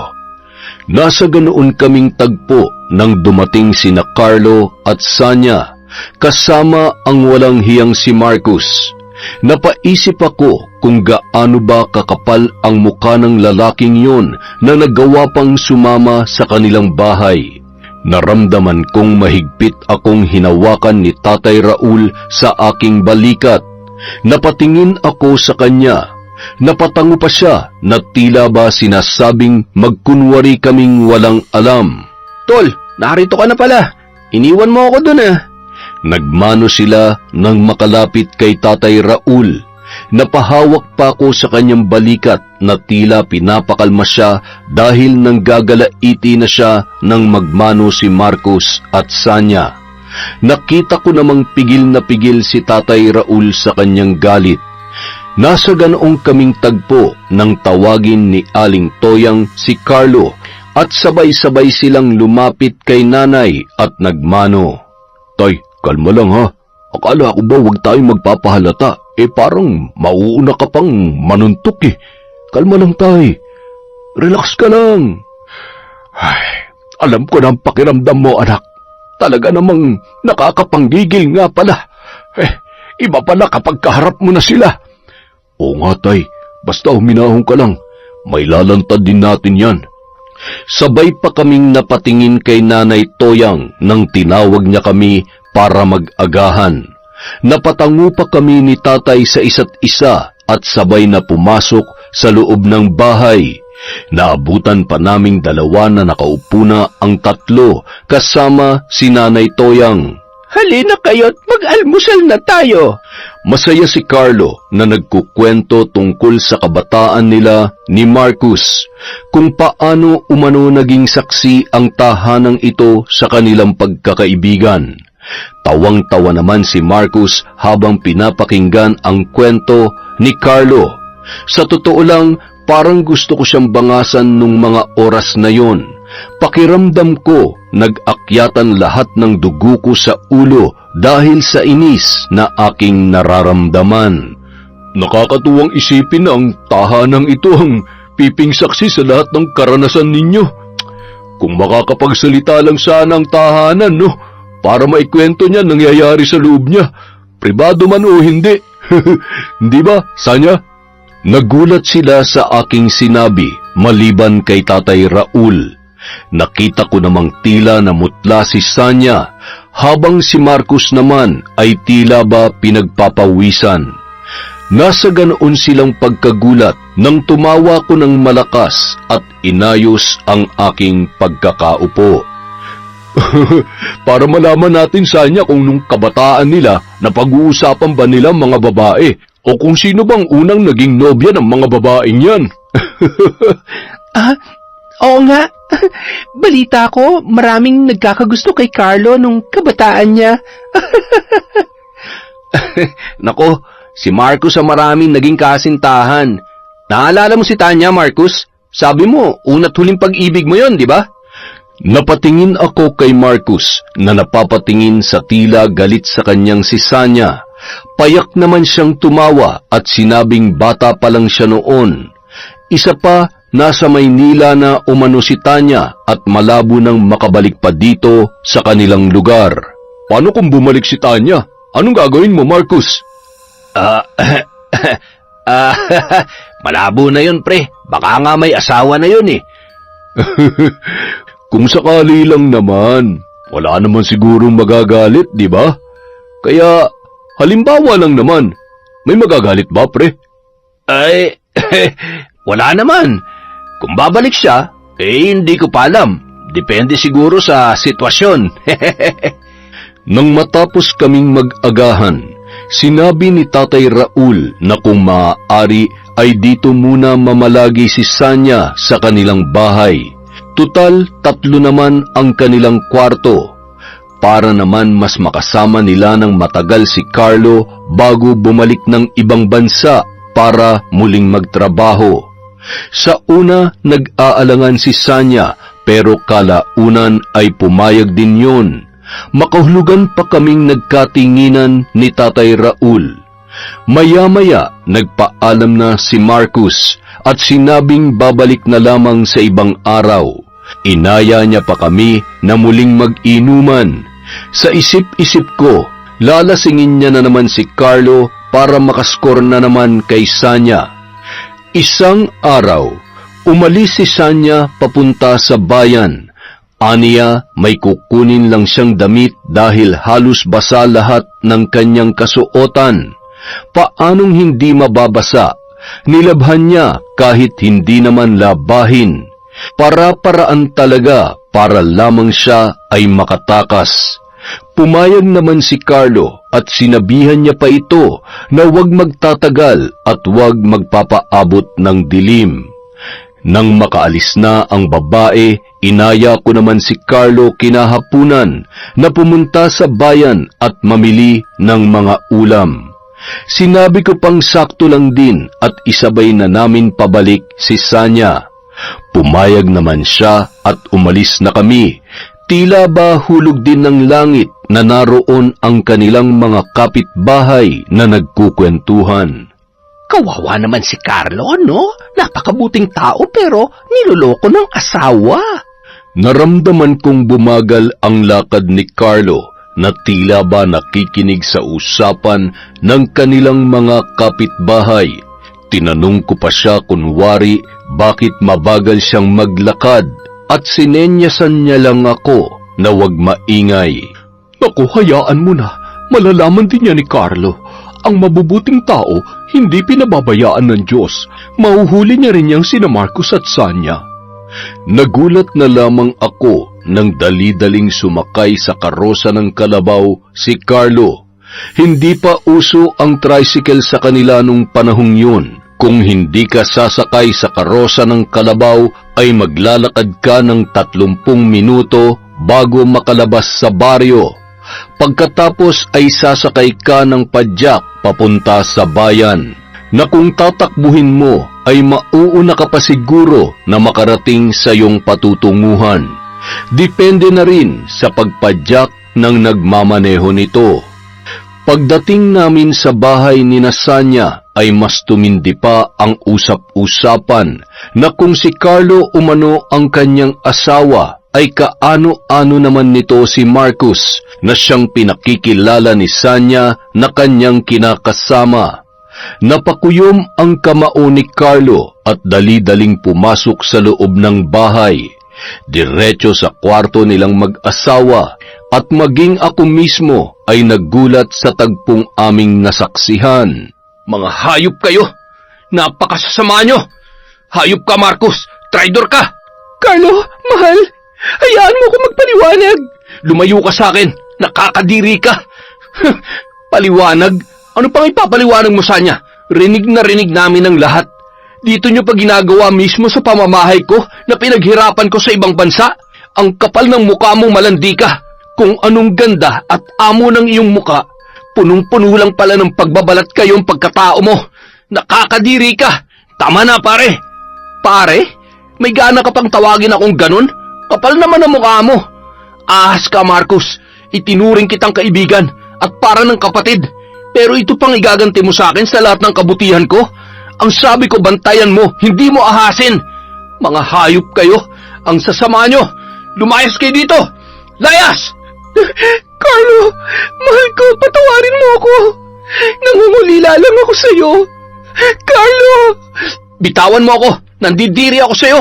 Nasa ganoon kaming tagpo nang dumating sina Carlo at Sanya, kasama ang walang hiyang si Marcus. Napaisip ako kung gaano ba kakapal ang mukha ng lalaking yon na nagawa pang sumama sa kanilang bahay. Naramdaman kong mahigpit akong hinawakan ni Tatay Raul sa aking balikat. Napatingin ako sa kanya. Napatango pa siya na tila ba sinasabing magkunwari kaming walang alam. Tol, narito ka na pala. Iniwan mo ako dun ah. Nagmano sila nang makalapit kay Tatay Raul. Napahawak pa ako sa kanyang balikat na tila pinapakalma siya dahil nanggagalaiti na siya nang magmano si Marcos at Sanya. Nakita ko namang pigil na pigil si Tatay Raul sa kanyang galit. Nasa ganoong kaming tagpo nang tawagin ni Aling Toyang si Carlo at sabay-sabay silang lumapit kay nanay at nagmano. Tay, kalma lang ha. Akala ko ba huwag tayong magpapahalata? Parang mauuna ka pang manuntok eh. Kalma lang, tay. Relax ka lang. Ay, alam ko na ang pakiramdam mo, anak. Talaga namang nakakapanggigil nga pala. Iba pala kapag kaharap mo na sila. Oo nga, tay. Basta huminahon ka lang. May lalantad din natin yan. Sabay pa kaming napatingin kay Nanay Toyang nang tinawag niya kami para mag-agahan. Napatango pa kami ni tatay sa isa't isa at sabay na pumasok sa loob ng bahay. Naabutan pa naming dalawa na nakaupo na ang tatlo kasama si Nanay Toyang. Halina kayo't mag-almusal na tayo. Masaya si Carlo na nagkukwento tungkol sa kabataan nila ni Marcus, kung paano umano naging saksi ang tahanang ito sa kanilang pagkakaibigan. Tawang-tawa naman si Marcus habang pinapakinggan ang kwento ni Carlo. Sa totoo lang, parang gusto ko siyang bangasan nung mga oras na yon. Pakiramdam ko, nag-akyatan lahat ng dugo ko sa ulo dahil sa inis na aking nararamdaman. Nakakatuwang isipin na ang tahanang ito ang piping saksi sa lahat ng karanasan ninyo. Kung makakapagsalita lang sana ang tahanan, no? Para maikwento niya nangyayari sa loob niya. Pribado man o hindi. Hindi ba, Sanya? Nagulat sila sa aking sinabi, maliban kay Tatay Raul. Nakita ko namang tila namutla si Sanya, habang si Marcus naman ay tila ba pinagpapawisan. Nasa ganoon silang pagkagulat nang tumawa ko ng malakas at inayos ang aking pagkakaupo. Para malaman natin, Sanya, kung nung kabataan nila napag-uusapan ba nila mga babae o kung sino bang unang naging nobya ng mga babaeng yan. Oo nga. Balita ko, maraming nagkakagusto kay Carlo nung kabataan niya. Nako, si Marcus ang maraming naging kasintahan. Naalala mo si Tanya, Marcus? Sabi mo, una't huling pag-ibig mo yon, di ba? Napatingin ako kay Marcus na napapatingin sa tila galit sa kanyang si Sanya. Payak naman siyang tumawa at sinabing bata pa lang siya noon. Isa pa, nasa Maynila na umano si Tanya at malabo nang makabalik pa dito sa kanilang lugar. Paano kung bumalik si Tanya? Anong gagawin mo, Marcus? Malabo na yun, pre. Baka nga may asawa na yun eh. Kung sakali lang naman, wala naman sigurong magagalit, di ba? Kaya, halimbawa lang naman, may magagalit ba, pre? Ay, wala naman. Kung babalik siya, hindi ko pa alam. Depende siguro sa sitwasyon. Nang matapos kaming mag-agahan, sinabi ni Tatay Raul na kung maaari ay dito muna mamalagi si Sanya sa kanilang bahay. Tutal, 3 naman ang kanilang kwarto. Para naman mas makasama nila ng matagal si Carlo bago bumalik ng ibang bansa para muling magtrabaho. Sa una, nag-aalangan si Sanya pero kalaunan ay pumayag din yun. Makahulugan pa kaming nagkatinginan ni Tatay Raul. Maya-maya, nagpaalam na si Marcus at sinabing babalik na lamang sa ibang araw. Inaya niya pa kami na muling mag-inuman. Sa isip-isip ko, lalasingin niya na naman si Carlo para makaskor na naman kay Sanya. Isang araw, umalis si Sanya papunta sa bayan. Aniya, may kukunin lang siyang damit dahil halos basa lahat ng kanyang kasuotan. Paanong hindi mababasa? Nilabhan niya kahit hindi naman labahin. Para-paraan talaga para lamang siya ay makatakas. Pumayag naman si Carlo at sinabihan niya pa ito na huwag magtatagal at huwag magpapaabot ng dilim. Nang makaalis na ang babae, inaya ko naman si Carlo kinahapunan na pumunta sa bayan at mamili ng mga ulam. Sinabi ko pang sakto lang din at isabay na namin pabalik si Sanya. Pumayag naman siya at umalis na kami. Tila ba hulog din ng langit na naroon ang kanilang mga kapitbahay na nagkukwentuhan. Kawawa naman si Carlo, no? Napakabuting tao pero niloloko ng asawa. Naramdaman kong bumagal ang lakad ni Carlo na tila ba nakikinig sa usapan ng kanilang mga kapitbahay. Tinanong ko pa siya kunwari bakit mabagal siyang maglakad at sinenyasan niya lang ako na huwag maingay. Naku, hayaan mo na. Malalaman din niya ni Carlo. Ang mabubuting tao, hindi pinababayaan ng Diyos. Mahuhuli niya rin niyang sina Marcus at Sanya. Nagulat na lamang ako nang dali-daling sumakay sa karosa ng kalabaw si Carlo. Hindi pa uso ang tricycle sa kanila nung panahong yun. Kung hindi ka sasakay sa karosa ng kalabaw ay maglalakad ka ng 30 minuto bago makalabas sa baryo. Pagkatapos ay sasakay ka ng padyak papunta sa bayan, na kung tatakbuhin mo ay mauuna ka pa siguro na makarating sa iyong patutunguhan. Depende na rin sa pagpadyak ng nagmamaneho nito. Pagdating namin sa bahay ni Sanya ay mas tumindi pa ang usap-usapan na kung si Carlo umano ang kanyang asawa ay kaano-ano naman nito si Marcus na siyang pinakikilala ni Sanya na kanyang kinakasama. Napakuyom ang kamao ni Carlo at dali-daling pumasok sa loob ng bahay. Diretso sa kwarto nilang mag-asawa at maging ako mismo ay nagulat sa tagpong aming nasaksihan. Mga hayop kayo! Napakasasama nyo! Hayop ka, Marcus! Traidor ka! Carlo, mahal! Hayaan mo ko magpaliwanag! Lumayo ka sa akin! Nakakadiri ka! Paliwanag? Ano pang ipapaliwanag mo, Sanya? Rinig na rinig namin ang lahat. Dito nyo pa ginagawa mismo sa pamamahay ko na pinaghirapan ko sa ibang bansa? Ang kapal ng mukha mong malandi ka. Kung anong ganda at amo ng iyong muka, punong-puno lang pala ng pagbabalat kayong pagkatao mo. Nakakadiri ka. Tama na, pare. Pare? May gana ka pang tawagin akong ganun? Kapal naman ang mukha mo. Ahas ka, Marcus. Itinuring kitang kaibigan at para ng kapatid. Pero ito pang igaganti mo sa akin sa lahat ng kabutihan ko? Ang sabi ko, bantayan mo, hindi mo ahasin. Mga hayop kayo. Ang sasama nyo. Lumayas kayo dito. Layas! Carlo, mahal ko, patawarin mo ako. Nangungulila lang ako sa'yo. Carlo! Bitawan mo ako. Nandidiri ako sa'yo.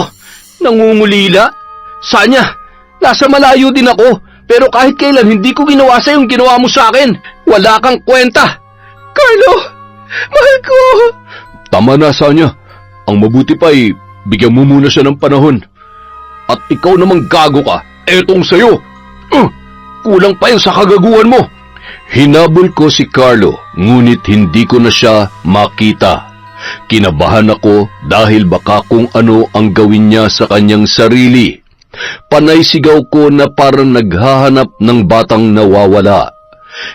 Nangungulila? Sanya, nasa malayo din ako. Pero kahit kailan hindi ko ginawa sa'yo yung ginawa mo sa akin. Wala kang kwenta. Carlo, mahal ko. Tama na, Sanya. Ang mabuti pa ay bigyan mo muna siya ng panahon. At ikaw namang gago ka. Etong sa'yo. Kulang pa yun sa kagaguhan mo. Hinabol ko si Carlo, ngunit hindi ko na siya makita. Kinabahan ako dahil baka kung ano ang gawin niya sa kanyang sarili. Panay sigaw ko na parang naghahanap ng batang nawawala.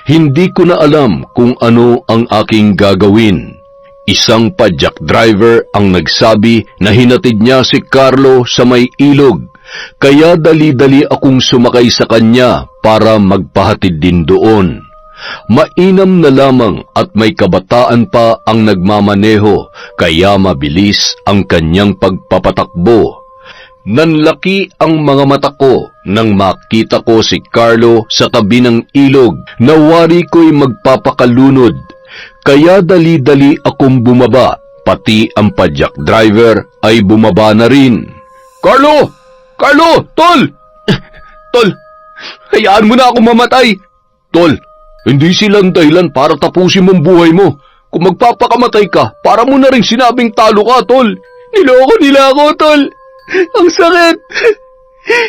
Hindi ko na alam kung ano ang aking gagawin. Isang padyak driver ang nagsabi na hinatid niya si Carlo sa may ilog, kaya dali-dali akong sumakay sa kanya para magpahatid din doon. Mainam na lamang at may kabataan pa ang nagmamaneho, kaya mabilis ang kanyang pagpapatakbo. Nanlaki ang mga mata ko nang makita ko si Carlo sa tabi ng ilog na wari ko'y magpapakalunod. Kaya dali-dali akong bumaba, pati ang padyak driver ay bumaba na rin. Carlo! Carlo! Tol! Tol! Hayaan mo na akong mamatay! Tol, hindi silang dahilan para tapusin mong buhay mo. Kung magpapakamatay ka, para mo na rin sinabing talo ka, Tol. Niloko nila ako, Tol. Ang sakit!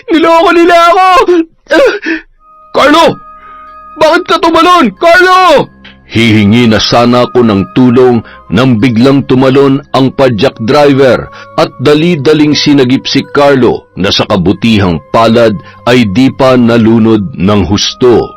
Niloko nila ako! Carlo! Bakit ka tumalon? Carlo! Hihingi na sana ako ng tulong nang biglang tumalon ang padyak driver at dali-daling sinagip si Carlo na sa kabutihang palad ay di pa nalunod ng husto.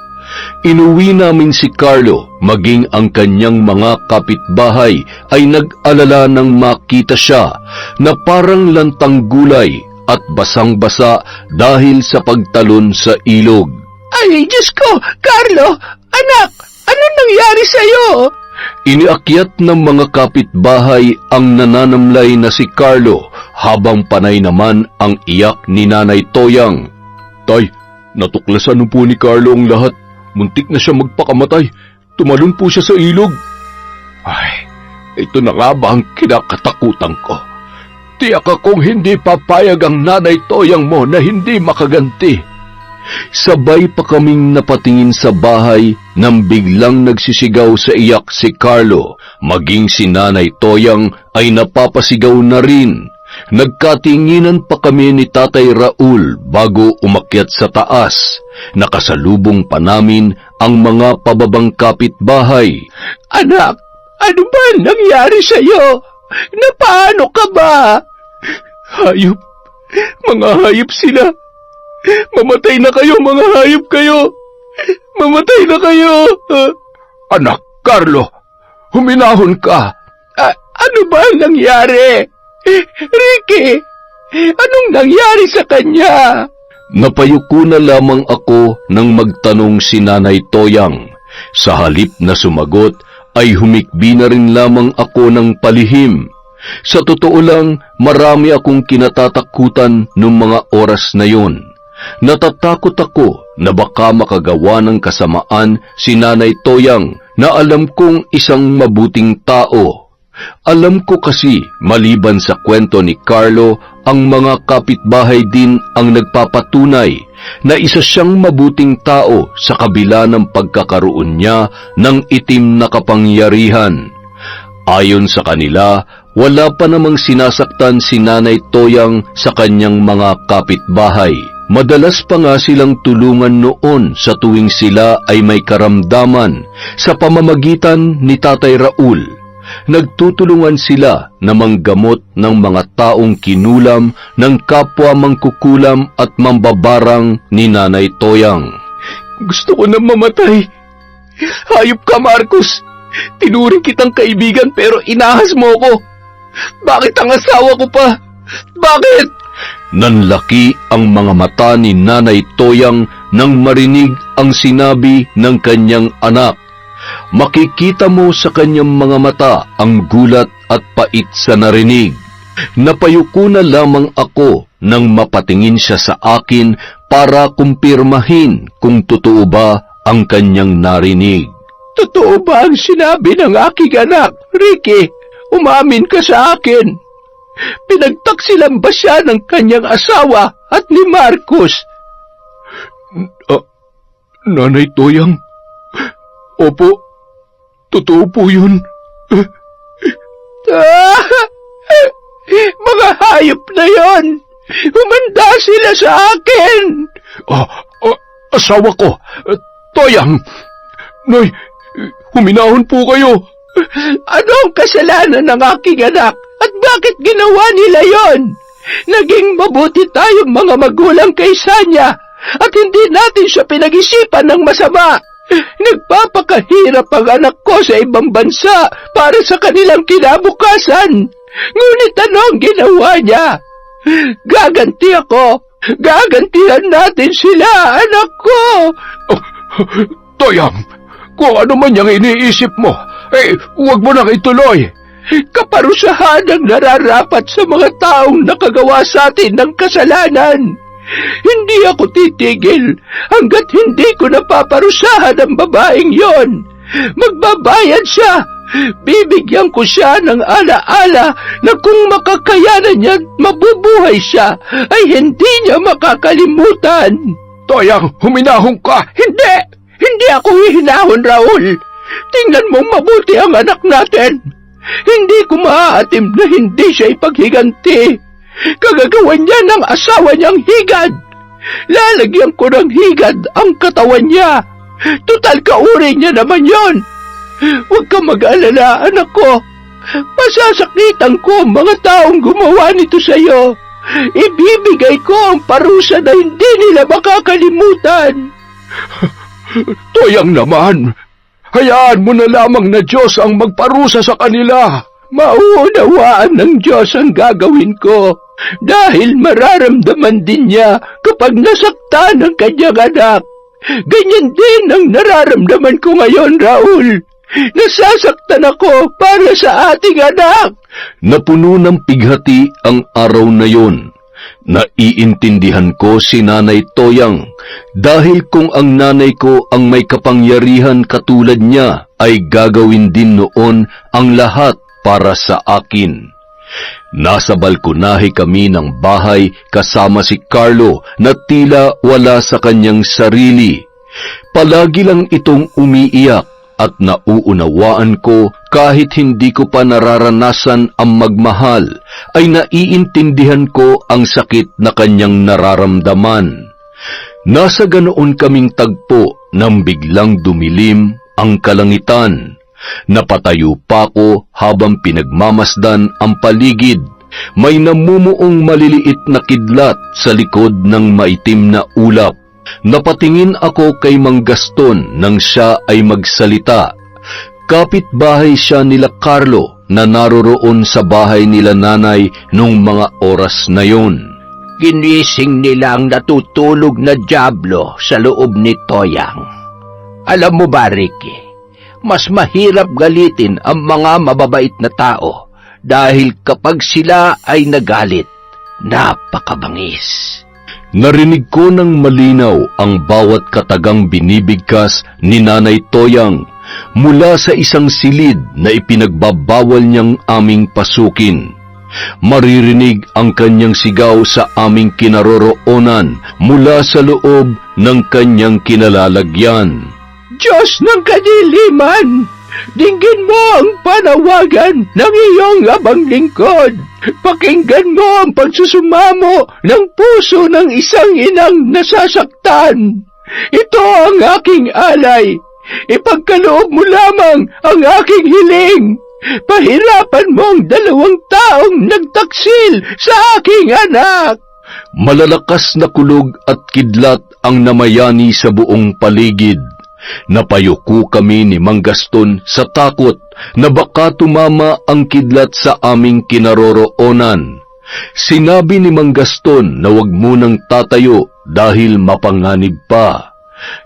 Inuwi namin si Carlo, maging ang kanyang mga kapitbahay ay nag-alala nang makita siya na parang lantang gulay at basang-basa dahil sa pagtalon sa ilog. Ay, Diyos ko! Carlo! Anak! Anong nangyari sa'yo? Iniakyat ng mga kapitbahay ang nananamlay na si Carlo habang panay naman ang iyak ni Nanay Toyang. Tay, natuklasan po ni Carlo ang lahat. Muntik na siya magpakamatay. Tumalon po siya sa ilog. Ay, ito na nga ba ang kinakatakutan ko? Tiyak akong hindi papayag ang Nanay Toyang mo na hindi makaganti. Sabay pa kaming napatingin sa bahay nang biglang nagsisigaw sa iyak si Carlo. Maging si Nanay Toyang ay napapasigaw na rin. Nagkatinginan pa kami ni Tatay Raul bago umakyat sa taas. Nakasalubong pa namin ang mga pababang kapitbahay. Anak, ano ba nangyari sa'yo? Napaano ka ba? Hayop. Mga hayop sila. Mamatay na kayo, mga hayop kayo! Mamatay na kayo! Anak, Carlo, huminahon ka! Ano ba ang nangyari? Ricky, anong nangyari sa kanya? Napayuko na lamang ako nang magtanong si Nanay Toyang. Sa halip na sumagot, ay humikbi na rin lamang ako ng palihim. Sa totoo lang, marami akong kinatatakutan noong mga oras na yon. Natatakot ako na baka makagawa ng kasamaan si Nanay Toyang na alam kong isang mabuting tao. Alam ko kasi maliban sa kwento ni Carlo, ang mga kapitbahay din ang nagpapatunay na isa siyang mabuting tao sa kabila ng pagkakaroon niya ng itim na kapangyarihan. Ayon sa kanila, wala pa namang sinasaktan si Nanay Toyang sa kanyang mga kapitbahay. Madalas pa nga silang tulungan noon sa tuwing sila ay may karamdaman sa pamamagitan ni Tatay Raul. Nagtutulungan sila na manggamot ng mga taong kinulam ng kapwa mangkukulam at mambabarang ni Nanay Toyang. Gusto ko na mamatay. Hayop ka, Marcos. Tinuring kitang kaibigan pero inahas mo ko. Bakit ang asawa ko pa? Bakit? Nanlaki ang mga mata ni Nanay Toyang nang marinig ang sinabi ng kanyang anak. Makikita mo sa kanyang mga mata ang gulat at pait sa narinig. Napayuko na lamang ako nang mapatingin siya sa akin para kumpirmahin kung totoo ba ang kanyang narinig. Totoo ba ang sinabi ng aking anak, Ricky? Umamin ka sa akin. Pinagtaksilan ba siya ng kanyang asawa at ni Marcos? Nanay Toyang, opo, totoo po yun. Mga hayop na yon! Humanda sila sa akin! Asawa ko, Toyang! Nay, huminahon po kayo! Ano ang kasalanan ng aking anak? At bakit ginawa nila yon? Naging mabuti tayong mga magulang kaysa niya at hindi natin siya pinag-isipan ng masama. Nagpapakahirap ang anak ko sa ibang bansa para sa kanilang kinabukasan. Ngunit ano ang ginawa niya? Gaganti ako. Gagantihan natin sila, anak ko. Toyang, kung ano man yung iniisip mo, huwag mo nang ituloy. Kaparusahan ang nararapat sa mga taong nakagawa sa atin ng kasalanan. Hindi ako titigil hanggat hindi ko napaparusahan ang babaeng yon. Magbabayad siya. Bibigyan ko siya ng alaala na kung makakayanan niya at mabubuhay siya, ay hindi niya makakalimutan. Toyang, huminahon ka! Hindi! Hindi ako hihinahon, Raul. Tingnan mong mabuti ang anak natin. Hindi ko maaatim na hindi siya ipaghiganti. Kagagawan niya ng asawa niyang higad. Lalagyan ko ng higad ang katawan niya. Tutal kauri niya naman yon. Huwag ka mag-alala, anak ko. Pasasakitan ko ang mga taong gumawa nito sa iyo. Ibibigay ko ang parusa na hindi nila makakalimutan. Toyang naman, hayaan mo na lamang na Diyos ang magparusa sa kanila. Mauunawaan ng Diyos ang gagawin ko dahil mararamdaman din niya kapag nasaktan ang kanyang anak. Ganyan din ang nararamdaman ko ngayon, Raul. Nasasaktan ako para sa ating anak. Napuno ng pighati ang araw na yon. Naiintindihan ko si Nanay Toyang dahil kung ang nanay ko ang may kapangyarihan katulad niya ay gagawin din noon ang lahat para sa akin. Nasa balkonahe kami ng bahay kasama si Carlo na tila wala sa kanyang sarili. Palagi lang itong umiiyak at nauunawaan ko kahit hindi ko pa nararanasan ang magmahal, ay naiintindihan ko ang sakit na kanyang nararamdaman. Nasa ganoon kaming tagpo nang biglang dumilim ang kalangitan. Napatayo pa ko habang pinagmamasdan ang paligid. May namumuong maliliit na kidlat sa likod ng maitim na ulap. Napatingin ako kay Mang Gaston nang siya ay magsalita. Kapitbahay siya nila Carlo na naroroon sa bahay nila nanay nung mga oras na yon. Ginising nila ang natutulog na dyablo sa loob ni Toyang. Alam mo ba, Ricky, mas mahirap galitin ang mga mababait na tao dahil kapag sila ay nagalit, napakabangis. Narinig ko ng malinaw ang bawat katagang binibigkas ni Nanay Toyang mula sa isang silid na ipinagbabawal niyang aming pasukin. Maririnig ang kanyang sigaw sa aming kinaroroonan mula sa loob ng kanyang kinalalagyan. Diyos ng kadiliman, dinggin mo ang panawagan ng iyong abang lingkod. Pakinggan mo ang pagsusumamo ng puso ng isang inang nasasaktan. Ito ang aking alay. Ipagkaloob mo lamang ang aking hiling. Pahirapan mo ang 2 taong nagtaksil sa aking anak. Malalakas na kulog at kidlat ang namayani sa buong paligid. Napayuko kami ni Mang Gaston sa takot na baka tumama ang kidlat sa aming kinaroroonan. Sinabi ni Mang Gaston na wag munang tatayo dahil mapanganib pa.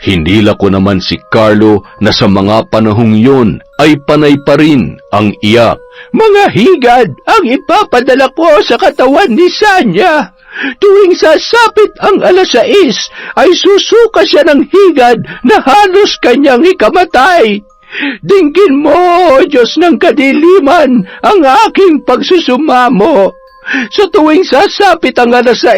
Hinila ko naman si Carlo na sa mga panahong yon ay panay pa rin ang iyak. Mga higad ang ipapadala ko sa katawan ni Sanya. Tuwing sasapit ang 6:00 ay susuka siya ng higad na halos kanyang ikamatay. Dinggin mo, Diyos ng kadiliman, ang aking pagsusumamo. Sa tuwing sasapit ang 6:00,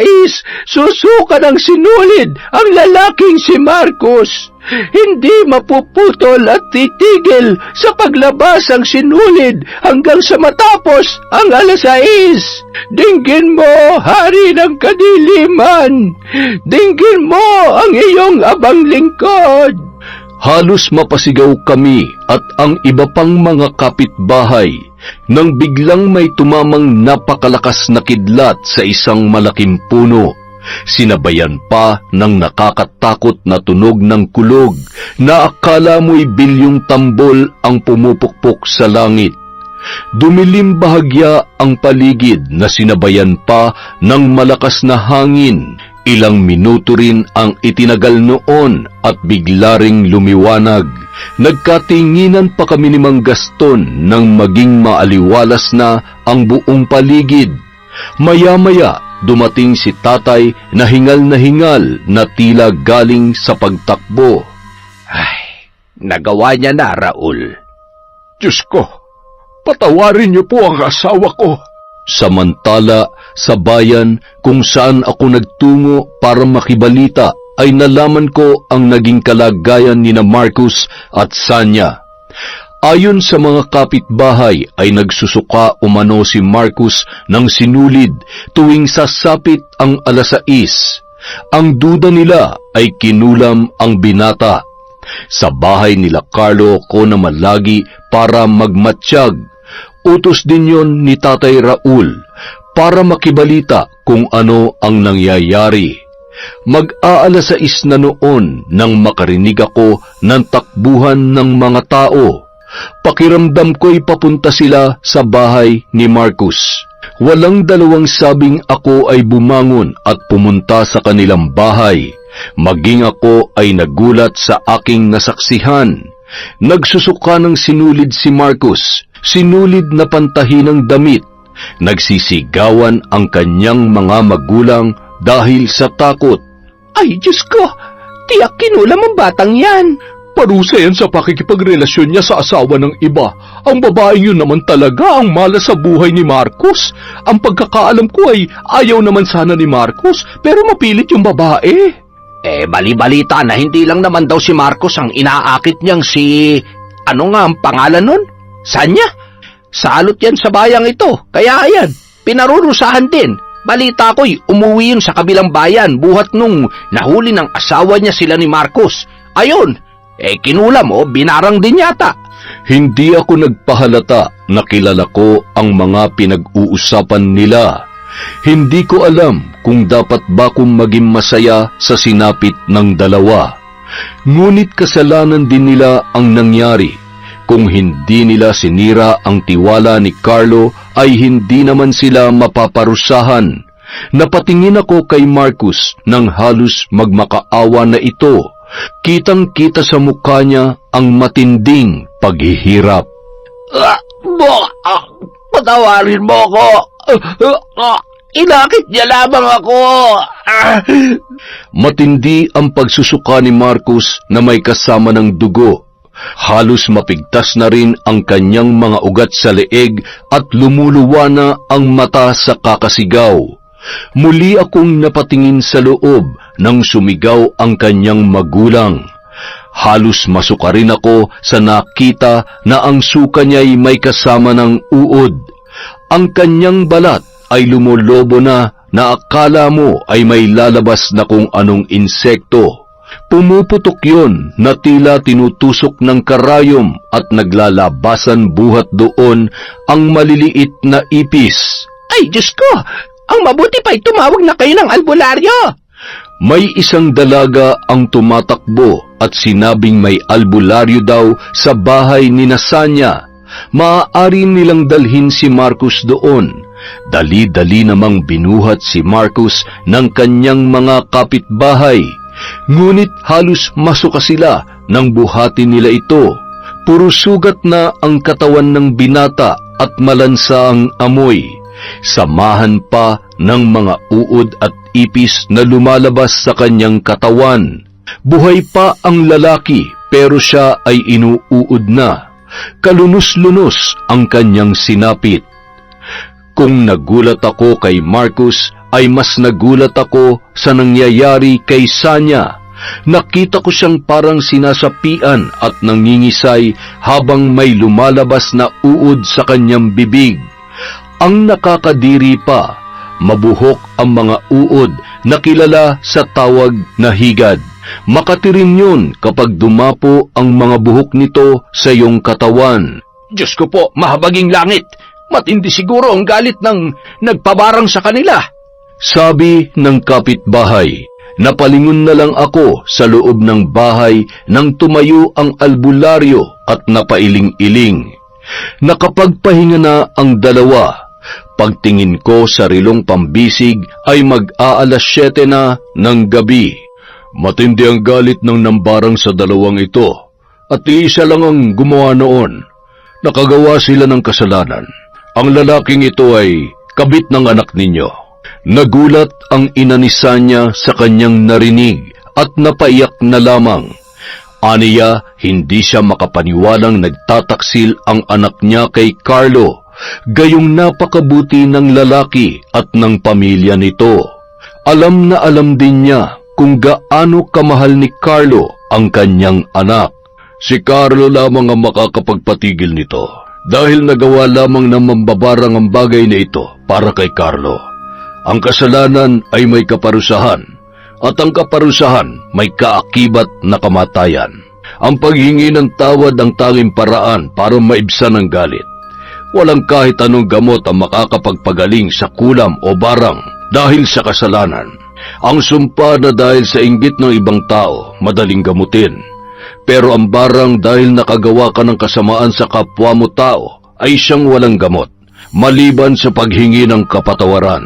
susuka ng sinulid ang lalaking si Marcos. Hindi mapuputol at titigil sa paglabas ang sinulid hanggang sa matapos ang 6:00. Dinggin mo, Hari ng Kadiliman. Dinggin mo ang iyong abang lingkod. Halos mapasigaw kami at ang iba pang mga kapitbahay nang biglang may tumamang napakalakas na kidlat sa isang malaking puno. Sinabayan pa ng nakakatakot na tunog ng kulog na akala mo'y bilyong tambol ang pumupukpok sa langit. Dumilim bahagya ang paligid na sinabayan pa ng malakas na hangin. Ilang minuto rin ang itinagal noon at bigla ring lumiwanag. Nagkatinginan pa kami ni Mang Gaston nang maging maaliwalas na ang buong paligid. Maya-maya dumating si tatay na hingal na tila galing sa pagtakbo. Ay, nagawa niya na, Raul. Diyos ko, patawarin niyo po ang asawa ko. Samantala, sa bayan kung saan ako nagtungo para makibalita ay nalaman ko ang naging kalagayan ni na Marcus at Sanya. Ayon sa mga kapitbahay ay nagsusuka umano si Marcus ng sinulid tuwing sasapit ang 6:00. Ang duda nila ay kinulam ang binata. Sa bahay nila Carlo ko na malagi para magmatsyag. Utos din yon ni Tatay Raul para makibalita kung ano ang nangyayari. Mag-6:00 na noon nang makarinig ako ng takbuhan ng mga tao. Pakiramdam ko'y papunta sila sa bahay ni Marcus. Walang dalawang sabing ako ay bumangon at pumunta sa kanilang bahay. Maging ako ay nagulat sa aking nasaksihan. Nagsusuka ng sinulid si Marcus, sinulid na pantahi ng damit. Nagsisigawan ang kanyang mga magulang dahil sa takot. Ay, Diyos ko! Tiyak kinulam ang batang yan! Parusa yan sa pakikipagrelasyon niya sa asawa ng iba. Ang babaeng yun naman talaga ang malas sa buhay ni Marcus. Ang pagkakaalam ko ay ayaw naman sana ni Marcus, pero mapilit yung babae. Bali-balita na hindi lang naman daw si Marcos ang inaakit niyang si... Ano nga ang pangalan nun? Sanya? Salot yan sa bayang ito, kaya ayan, pinarurusahan din. Balita ko'y umuwi yun sa kabilang bayan buhat nung nahuli ng asawa niya sila ni Marcos. Ayun, kinulam mo, binarang din yata. Hindi ako nagpahalata na kilala ko ang mga pinag-uusapan nila. Hindi ko alam kung dapat ba kong maging masaya sa sinapit ng dalawa. Ngunit kasalanan din nila ang nangyari. Kung hindi nila sinira ang tiwala ni Carlo ay hindi naman sila mapaparusahan. Napatingin ako kay Marcus nang halos magmakaawa na ito. Kitang-kita sa mukha niya ang matinding paghihirap. Patawarin mo ako. Inakit niya lamang ako. Matindi ang pagsusuka ni Marcus na may kasama ng dugo. Halos mapigtas na rin ang kanyang mga ugat sa leeg at lumuluwa na ang mata sa kakasigaw. Muli akong napatingin sa loob nang sumigaw ang kanyang magulang. Halos masuka rin ako sa nakita na ang suka niya'y may kasama ng uod. Ang kanyang balat ay lumolobo na akala mo ay may lalabas na kung anong insekto. Pumuputok yon na tila tinutusok ng karayom at naglalabasan buhat doon ang maliliit na ipis. Ay, Diyos ko! Ang mabuti pa'y tumawag na kayo ng albularyo! May isang dalaga ang tumatakbo at sinabing may albularyo daw sa bahay ni Sanya. Maaari nilang dalhin si Marcus doon. Dali-dali namang binuhat si Marcus ng kanyang mga kapitbahay. Ngunit halos masuka sila nang buhatin nila ito. Puro sugat na ang katawan ng binata at malansa ang amoy. Samahan pa ng mga uod at ipis na lumalabas sa kanyang katawan. Buhay pa ang lalaki pero siya ay inuuod na. Kalunos-lunos ang kanyang sinapit. Kung nagulat ako kay Marcus, ay mas nagulat ako sa nangyayari kay Sanya. Nakita ko siyang parang sinasapian at nangingisay habang may lumalabas na uod sa kanyang bibig. Ang nakakadiri pa, mabuhok ang mga uod na kilala sa tawag na higad. Makatirin yun kapag dumapo ang mga buhok nito sa iyong katawan. Diyos ko po, mahabaging langit. Matindi siguro ang galit ng nagpabarang sa kanila. Sabi ng kapitbahay. Napalingon na lang ako sa loob ng bahay nang tumayo ang albularyo at napailing-iling. Nakapagpahinga na ang dalawa. Pagtingin ko sa rilong pambisig ay mag-aalas 7 na ng gabi. Matindi ang galit ng nambarang sa dalawang ito at iisa lang ang gumawa noon. Nakagawa sila ng kasalanan. Ang lalaking ito ay kabit ng anak ninyo. Nagulat ang ina ni Sanya sa kanyang narinig at napaiyak na lamang. Aniya, hindi siya makapaniwalang nagtataksil ang anak niya kay Carlo, gayong napakabuti ng lalaki at ng pamilya nito. Alam na alam din niya kung gaano kamahal ni Carlo ang kanyang anak. Si Carlo lamang ang makakapagpatigil nito. Dahil nagawa lamang ng mambabarang ang bagay na ito para kay Carlo. Ang kasalanan ay may kaparusahan, at ang kaparusahan may kaakibat na kamatayan. Ang paghingi ng tawad ang tanging paraan para maibsan ang galit. Walang kahit anong gamot ang makakapagpagaling sa kulam o barang dahil sa kasalanan. Ang sumpa na dahil sa inggit ng ibang tao, madaling gamutin. Pero ang barang dahil nakagawa ka ng kasamaan sa kapwa mo tao ay siyang walang gamot, maliban sa paghingi ng kapatawaran.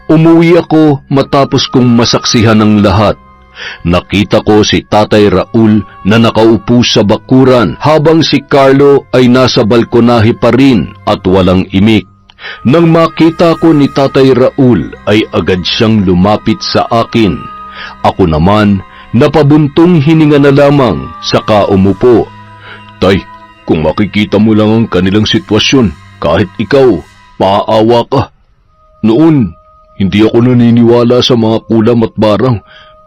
Umuwi ako matapos kong masaksihan ang lahat. Nakita ko si Tatay Raul na nakaupo sa bakuran habang si Carlo ay nasa balkonahe pa rin at walang imik. Nang makita ko ni Tatay Raul ay agad siyang lumapit sa akin. Ako naman, napabuntong hininga na lamang, saka umupo. Tay, kung makikita mo lang ang kanilang sitwasyon, kahit ikaw, maaawa ka. Noon, hindi ako naniniwala sa mga kulam at barang,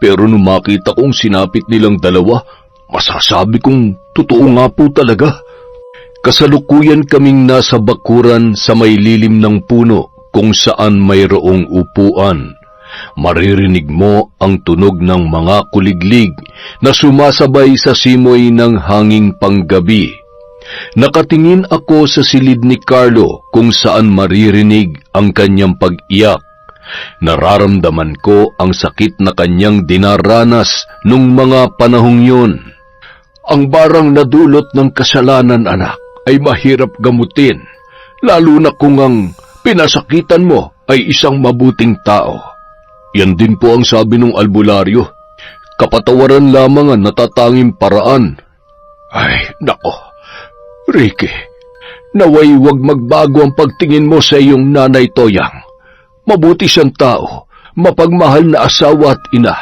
pero nung makita kong sinapit nilang dalawa, masasabi kong totoo nga po talaga. Kasalukuyan kaming nasa bakuran sa may lilim ng puno kung saan mayroong upuan. Maririnig mo ang tunog ng mga kuliglig na sumasabay sa simoy ng hanging panggabi. Nakatingin ako sa silid ni Carlo kung saan maririnig ang kanyang pag-iyak. Nararamdaman ko ang sakit na kanyang dinaranas nung mga panahong yun. Ang barang na dulot ng kasalanan, anak, ay mahirap gamutin, lalo na kung ang pinasakitan mo ay isang mabuting tao. Yan din po ang sabi ng albularyo. Kapatawaran lamang ang natatanging paraan. Ay, nako. Ricky, naway wag magbago ang pagtingin mo sa iyong nanay Toyang. Mabuti siyang tao, mapagmahal na asawa at ina.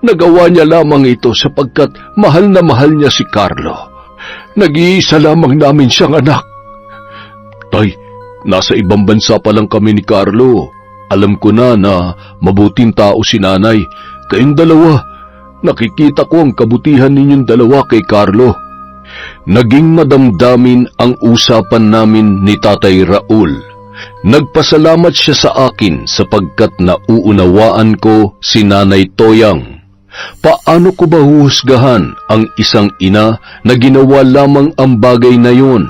Nagawa niya lamang ito sapagkat mahal na mahal niya si Carlo. Nag-iisa lamang namin siyang anak. Tay, nasa ibang bansa pa lang kami ni Carlo. Alam ko na mabuting tao si nanay. Kayong dalawa, nakikita ko ang kabutihan ninyong dalawa kay Carlo. Naging madamdamin ang usapan namin ni Tatay Raul. Nagpasalamat siya sa akin sapagkat nauunawaan ko si Nanay Toyang. Paano ko ba huhusgahan ang isang ina na ginawa lamang ang bagay na yun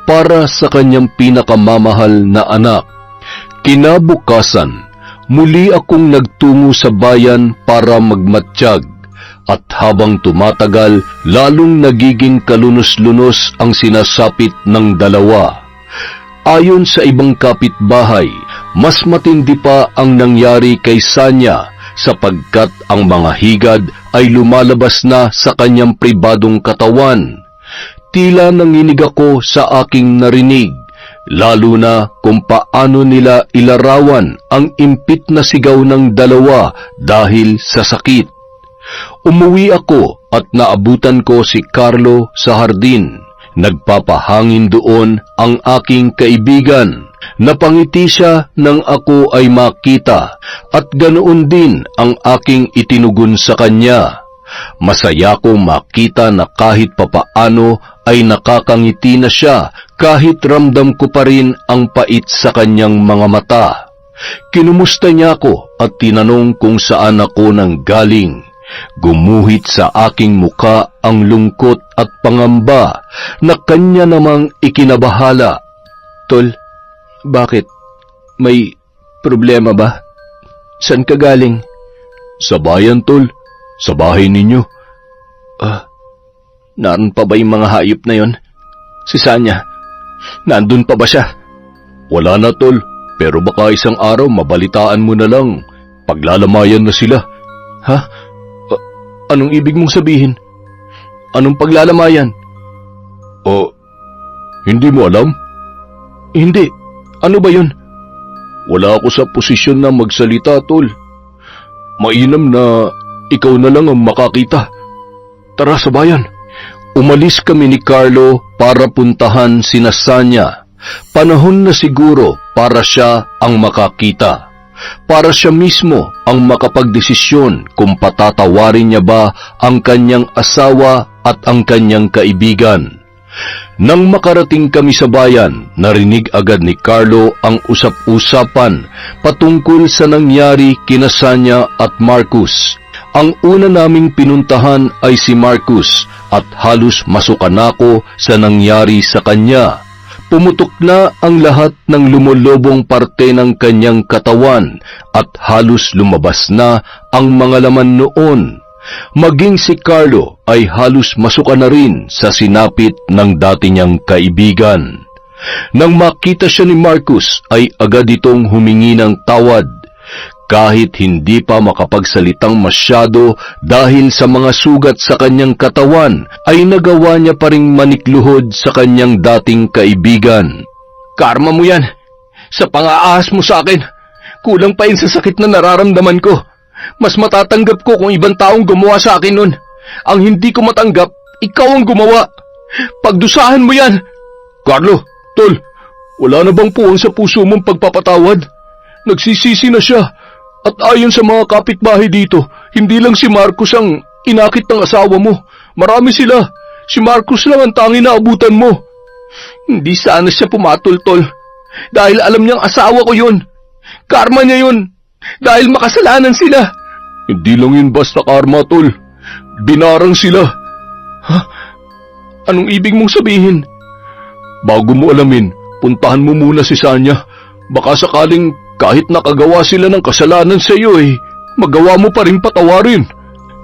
para sa kanyang pinakamamahal na anak? Kinabukasan, muli akong nagtungo sa bayan para magmatsyag at habang tumatagal, lalong nagiging kalunos-lunos ang sinasapit ng dalawa. Ayon sa ibang kapitbahay, mas matindi pa ang nangyari kay Sanya sapagkat ang mga higad ay lumalabas na sa kanyang pribadong katawan. Tila nanginig ako sa aking narinig. Lalo na kung paano nila ilarawan ang impit na sigaw ng dalawa dahil sa sakit. Umuwi ako at naabutan ko si Carlo sa hardin. Nagpapahangin doon ang aking kaibigan. Napangiti siya nang ako ay makita at ganoon din ang aking itinugon sa kanya. Masaya kong makita na kahit papaano ay nakakangiti na siya kahit ramdam ko pa rin ang pait sa kanyang mga mata. Kinumusta niya ako at tinanong kung saan ako nanggaling. Gumuhit sa aking muka ang lungkot at pangamba na kanya namang ikinabahala. Tol, bakit? May problema ba? San ka galing? Sa bayan, tol. Sa bahay ninyo. Naroon pa ba yung mga hayop na yon? Si Sanya, nandun pa ba siya? Wala na, tol. Pero baka isang araw mabalitaan mo na lang. Paglalamayan na sila. Ha? Anong ibig mong sabihin? Anong paglalamayan? Hindi mo alam? Hindi. Ano ba yun? Wala ako sa posisyon na magsalita, tol. Mainam na ikaw na lang ang makakita. Tara sa bayan. Umalis kami ni Carlo para puntahan sina Sanya. Panahon na siguro para siya ang makakita. Para siya mismo ang makapagdesisyon kung patatawarin niya ba ang kanyang asawa at ang kanyang kaibigan. Nang makarating kami sa bayan, narinig agad ni Carlo ang usap-usapan patungkol sa nangyari kina Sanya at Marcus. Ang una naming pinuntahan ay si Marcus at halos masukan ako sa nangyari sa kanya. Pumutok na ang lahat ng lumulobong parte ng kanyang katawan at halos lumabas na ang mga laman noon. Maging si Carlo ay halos masuka na rin sa sinapit ng dati niyang kaibigan. Nang makita siya ni Marcus ay agad itong humingi ng tawad. Kahit hindi pa makapagsalitang masyado dahil sa mga sugat sa kanyang katawan, ay nagawa niya pa ring manikluhod sa kanyang dating kaibigan. Karma mo yan. Sa pang-aahas mo sa akin, kulang pa yun sa sakit na nararamdaman ko. Mas matatanggap ko kung ibang taong gumawa sa akin nun. Ang hindi ko matanggap, ikaw ang gumawa. Pagdusahan mo yan. Carlo, tol, wala na bang puon sa puso mong pagpapatawad? Nagsisisi na siya. At ayon sa mga kapitbahay dito, hindi lang si Marcus ang inakit ng asawa mo. Marami sila. Si Marcus lang ang tanging naabutan mo. Hindi sana siya pumatol, tol. Dahil alam niyang asawa ko yun. Karma niya yun. Dahil makasalanan sila. Hindi lang yun basta karma, tol. Binarang sila. Ha? Anong ibig mong sabihin? Bago mo alamin, puntahan mo muna si Sanya. Baka sakaling kahit nakagawa sila ng kasalanan sa iyo magawa mo pa rin patawarin.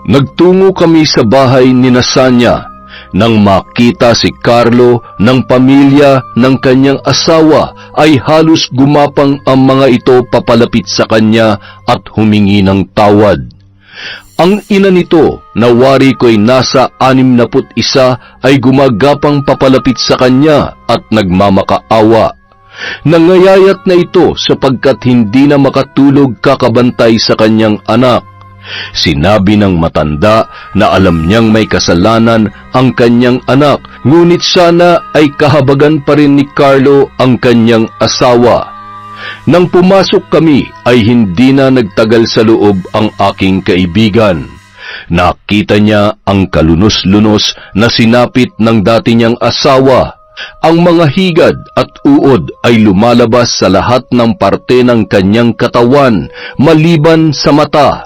Nagtungo kami sa bahay ni Sanya. Nang makita si Carlo ng pamilya ng kanyang asawa ay halos gumapang ang mga ito papalapit sa kanya at humingi ng tawad. Ang ina nito na wari ko'y nasa 61 ay gumagapang papalapit sa kanya at nagmamakaawa. Nangayayat na ito sapagkat hindi na makatulog kakabantay sa kanyang anak. Sinabi ng matanda na alam niyang may kasalanan ang kanyang anak, ngunit sana ay kahabagan pa rin ni Carlo ang kanyang asawa. Nang pumasok kami ay hindi na nagtagal sa loob ang aking kaibigan. Nakita niya ang kalunos-lunos na sinapit ng dati niyang asawa. Ang mga higad at uod ay lumalabas sa lahat ng parte ng kanyang katawan maliban sa mata.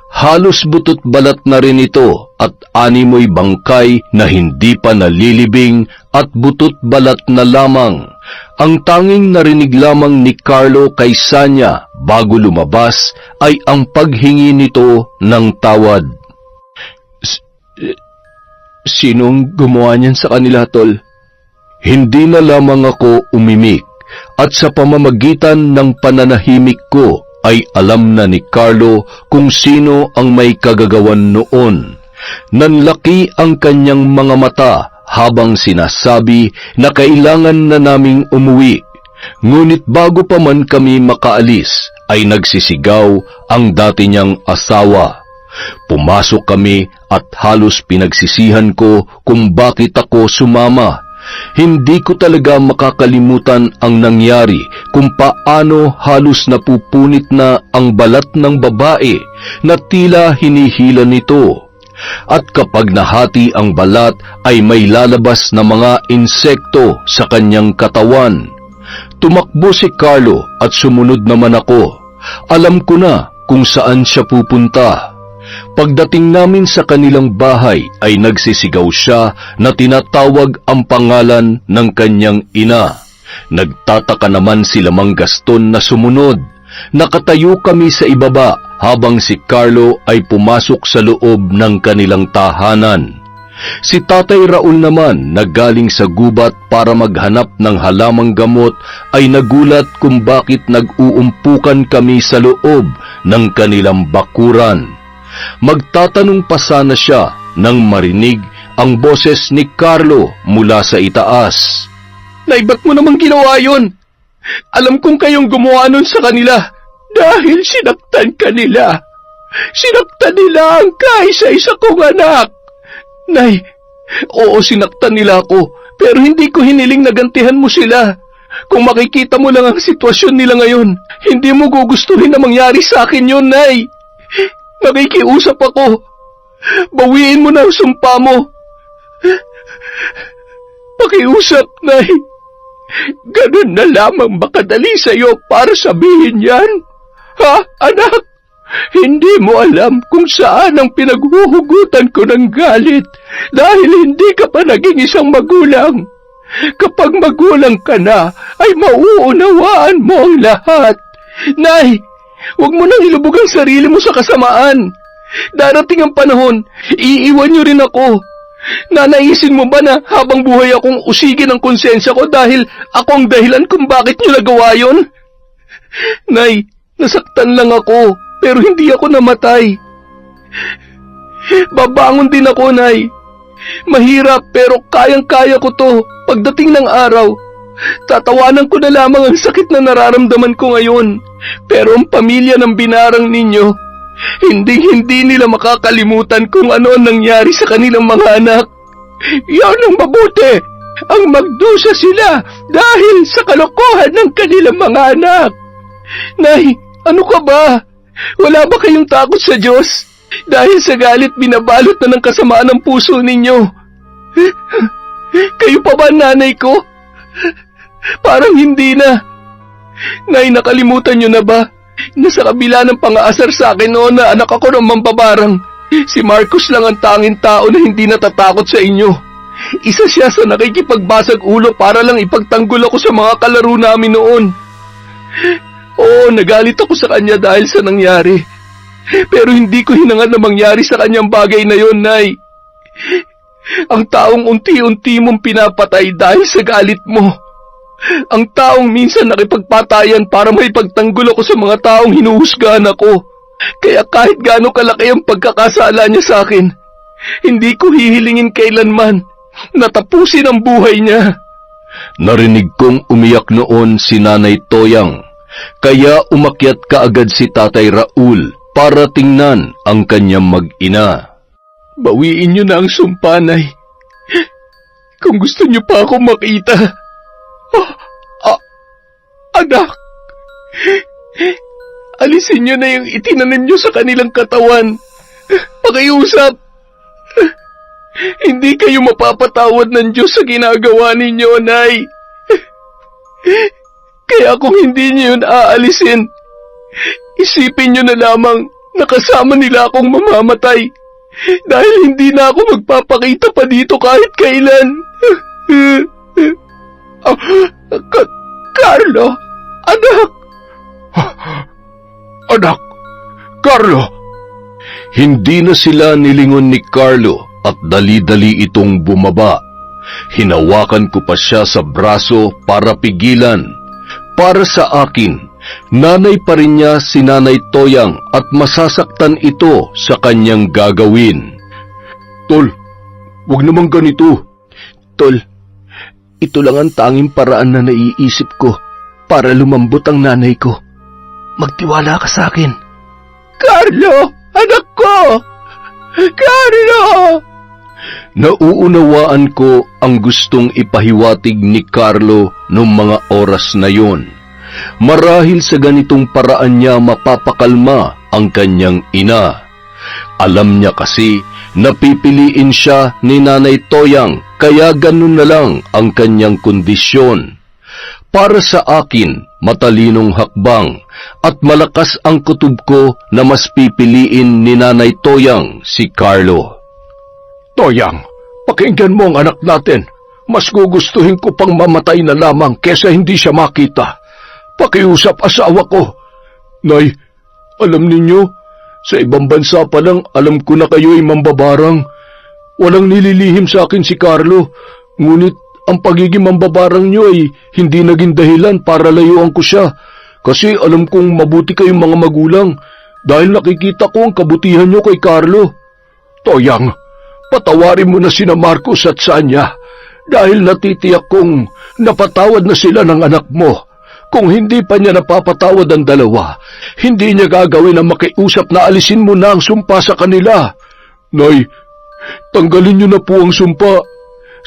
Halos butot balat na rin ito at animoy bangkay na hindi pa nalilibing at butot balat na lamang. Ang tanging narinig lamang ni Carlo kay Sanya bago lumabas ay ang paghingi nito ng tawad. Sinong gumawa niyan sa kanila, tol? Hindi na lamang ako umimik at sa pamamagitan ng pananahimik ko ay alam na ni Carlo kung sino ang may kagagawan noon. Nanlaki ang kanyang mga mata habang sinasabi na kailangan na naming umuwi. Ngunit bago pa man kami makaalis ay nagsisigaw ang dati niyang asawa. Pumasok kami at halos pinagsisihan ko kung bakit ako sumama. Hindi ko talaga makakalimutan ang nangyari kung paano halos napupunit na ang balat ng babae na tila hinihila nito. At kapag nahati ang balat ay may lalabas na mga insekto sa kanyang katawan. Tumakbo si Carlo at sumunod naman ako. Alam ko na kung saan siya pupunta. Pagdating namin sa kanilang bahay ay nagsisigaw siya na tinatawag ang pangalan ng kanyang ina. Nagtataka naman sila Mang Gaston na sumunod. Nakatayo kami sa ibaba habang si Carlo ay pumasok sa loob ng kanilang tahanan. Si Tatay Raul naman na galing sa gubat para maghanap ng halamang gamot ay nagulat kung bakit nag-uumpukan kami sa loob ng kanilang bakuran. Magtatanong pa sana siya nang marinig ang boses ni Carlo mula sa itaas. Nay, ba't mo namang ginawa yun? Alam kong kayong gumawa nun sa kanila dahil sinaktan ka nila. Sinaktan nila ang kaisa-isa kong anak. Nay, oo, sinaktan nila ako, pero hindi ko hiniling na gantihan mo sila. Kung makikita mo lang ang sitwasyon nila ngayon, hindi mo gugustuhin na mangyari sa akin yun, Nay. Nakikiusap ako. Bawiin mo na ang sumpa mo. Pakiusap, Nay. Ganun na lamang makadali sa'yo para sabihin yan. Ha, anak? Hindi mo alam kung saan ang pinaghuhugutan ko ng galit dahil hindi ka pa naging isang magulang. Kapag magulang ka na, ay mauunawaan mo ang lahat. Nay, huwag mo nang ilubog ang sarili mo sa kasamaan. Darating ang panahon, iiwan niyo rin ako. Nanaisin mo ba na habang buhay akong usigin ang konsensya ko dahil ako ang dahilan kung bakit niyo nagawa yun? Nay, nasaktan lang ako, pero hindi ako namatay. Babangon din ako, Nay. Mahirap pero kayang-kaya ko to. Pagdating ng araw, tatawanan ko na lamang ang sakit na nararamdaman ko ngayon. Pero ang pamilya ng binarang ninyo, hindi nila makakalimutan kung ano ang nangyari sa kanilang mga anak. Yan ang mabuti. Ang magdusa sila dahil sa kalokohan ng kanilang mga anak. Nay, ano ka ba? Wala ba kayong takot sa Diyos? Dahil sa galit binabalot na ng kasamaan ng puso ninyo. Kayo pa ba nanay ko? Parang hindi na. Nay, nakalimutan nyo na ba? Nasa kabila ng pang-aasar sa akin noon na anak ako ng mambabarang, si Marcos lang ang tanging tao na hindi natatakot sa inyo. Isa siya sa nakikipagbasag ulo para lang ipagtanggol ako sa mga kalaro namin noon. Oo, nagalit ako sa kanya dahil sa nangyari. Pero hindi ko hinangad na mangyari sa kanyang bagay na yon, Nay. Ang taong unti-unti mong pinapatay dahil sa galit mo. Ang taong minsan nakipagpatayan para maipagtanggol ako sa mga taong hinuhusgahan ako. Kaya kahit gaano kalaki ang pagkakasala niya sa akin, hindi ko hihilingin kailanman na tapusin ang buhay niya. Narinig kong umiyak noon si Nanay Toyang, kaya umakyat kaagad si Tatay Raul para tingnan ang kanyang mag-ina. Bawiin niyo na ang sumpa, Nay. Kung gusto niyo pa akong makita. Anak, alisin niyo na yung itinanim niyo sa kanilang katawan. Pakiusap. Hindi kayo mapapatawad ng Diyos sa ginagawa ninyo, Nay. Kaya kung hindi niyo yun aalisin, isipin niyo na lamang na kasama nila akong mamamatay dahil hindi na ako magpapakita pa dito kahit kailan. Carlo, anak! Anak, Carlo! Hindi na sila nilingon ni Carlo at dali-dali itong bumaba. Hinawakan ko pa siya sa braso para pigilan. Para sa akin, nanay pa rin niya si Nanay Toyang at masasaktan ito sa kanyang gagawin. Tol, wag naman ganito. Tol, ito lang ang tanging paraan na naiisip ko para lumambot ang nanay ko. Magtiwala ka sa akin. Carlo! Anak ko! Carlo! Nauunawaan ko ang gustong ipahiwatig ni Carlo noong mga oras na yon. Marahil sa ganitong paraan niya mapapakalma ang kanyang ina. Alam niya kasi napipiliin siya ni Nanay Toyang kaya ganun na lang ang kanyang kondisyon. Para sa akin, matalinong hakbang at malakas ang kutob ko na mas pipiliin ni Nanay Toyang si Carlo. Toyang, pakinggan mo ang anak natin. Mas gugustuhin ko pang mamatay na lamang kesa hindi siya makita. Pakiusap asawa ko. Nay, alam ninyo, sa ibang bansa pa lang alam ko na kayo ay mambabarang. Walang nililihim sa akin si Carlo, ngunit ang pagiging mambabarang niyo ay hindi naging dahilan para layuan ko siya. Kasi alam kong mabuti kayong mga magulang dahil nakikita ko ang kabutihan niyo kay Carlo. Toyang, patawarin mo na sina Marcos at Sanya dahil natitiyak kong napatawad na sila ng anak mo. Kung hindi pa niya napapatawad ang dalawa, hindi niya gagawin ang makiusap na alisin mo na ang sumpa sa kanila. Nay, tanggalin niyo na po ang sumpa.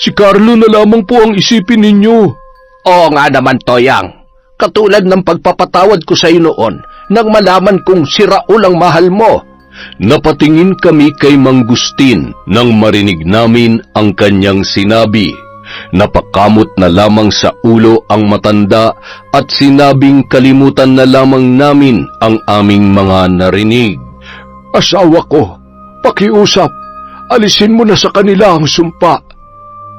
Si Carlo na lamang po ang isipin ninyo. Oo nga naman, Toyang. Katulad ng pagpapatawad ko sa iyo noon nang malaman kong si Raul ang mahal mo. Napatingin kami kay Mang Gustin nang marinig namin ang kanyang sinabi. Napakamot na lamang sa ulo ang matanda at sinabing kalimutan na lamang namin ang aming mga narinig. Asawa ko, pakiusap, alisin mo na sa kanila ang sumpa.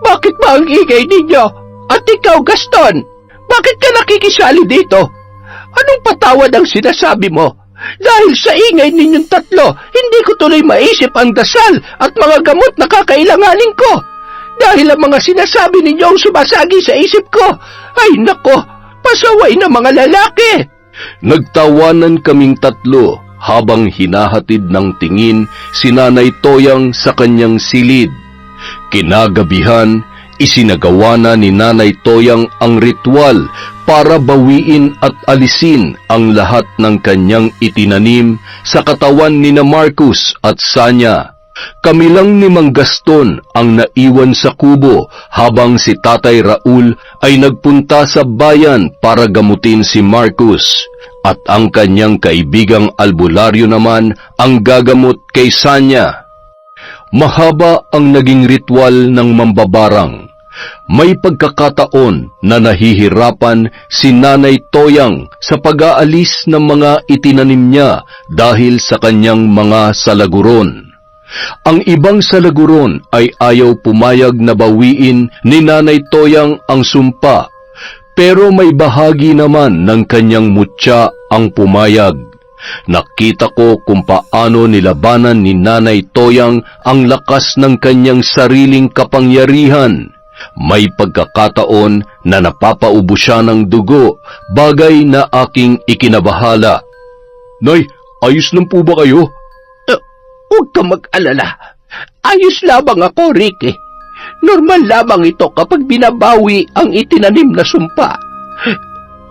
Bakit ba ang ingay ninyo? At ikaw, Gaston, bakit ka nakikisali dito? Anong patawad ang sinasabi mo? Dahil sa ingay ninyong tatlo, hindi ko tuloy maisip ang dasal at mga gamot na kakailanganin ko. Dahil ang mga sinasabi ninyo ang sumasagi sa isip ko. Ay nako, pasaway na mga lalaki. Nagtawanan kaming tatlo habang hinahatid ng tingin si Nanay Toyang sa kanyang silid. Kinagabihan, isinagawa na ni Nanay Toyang ang ritual para bawiin at alisin ang lahat ng kanyang itinanim sa katawan ni na Marcos at Sanya. Kami lang ni Mang Gaston ang naiwan sa kubo habang si Tatay Raul ay nagpunta sa bayan para gamutin si Marcos at ang kanyang kaibigang albularyo naman ang gagamot kay Sanya. Mahaba ang naging ritual ng mambabarang. May pagkakataon na nahihirapan si Nanay Toyang sa pag-aalis ng mga itinanim niya dahil sa kanyang mga salaguron. Ang ibang salaguron ay ayaw pumayag na bawiin ni Nanay Toyang ang sumpa, pero may bahagi naman ng kanyang mutya ang pumayag. Nakita ko kung paano nilabanan ni Nanay Toyang ang lakas ng kanyang sariling kapangyarihan. May pagkakataon na napapaubo siya ng dugo, bagay na aking ikinabahala. Nay, ayos lang po ba kayo? Huwag ka mag-alala. Ayos lamang ako, Ricky. Normal lamang ito kapag binabawi ang itinanim na sumpa.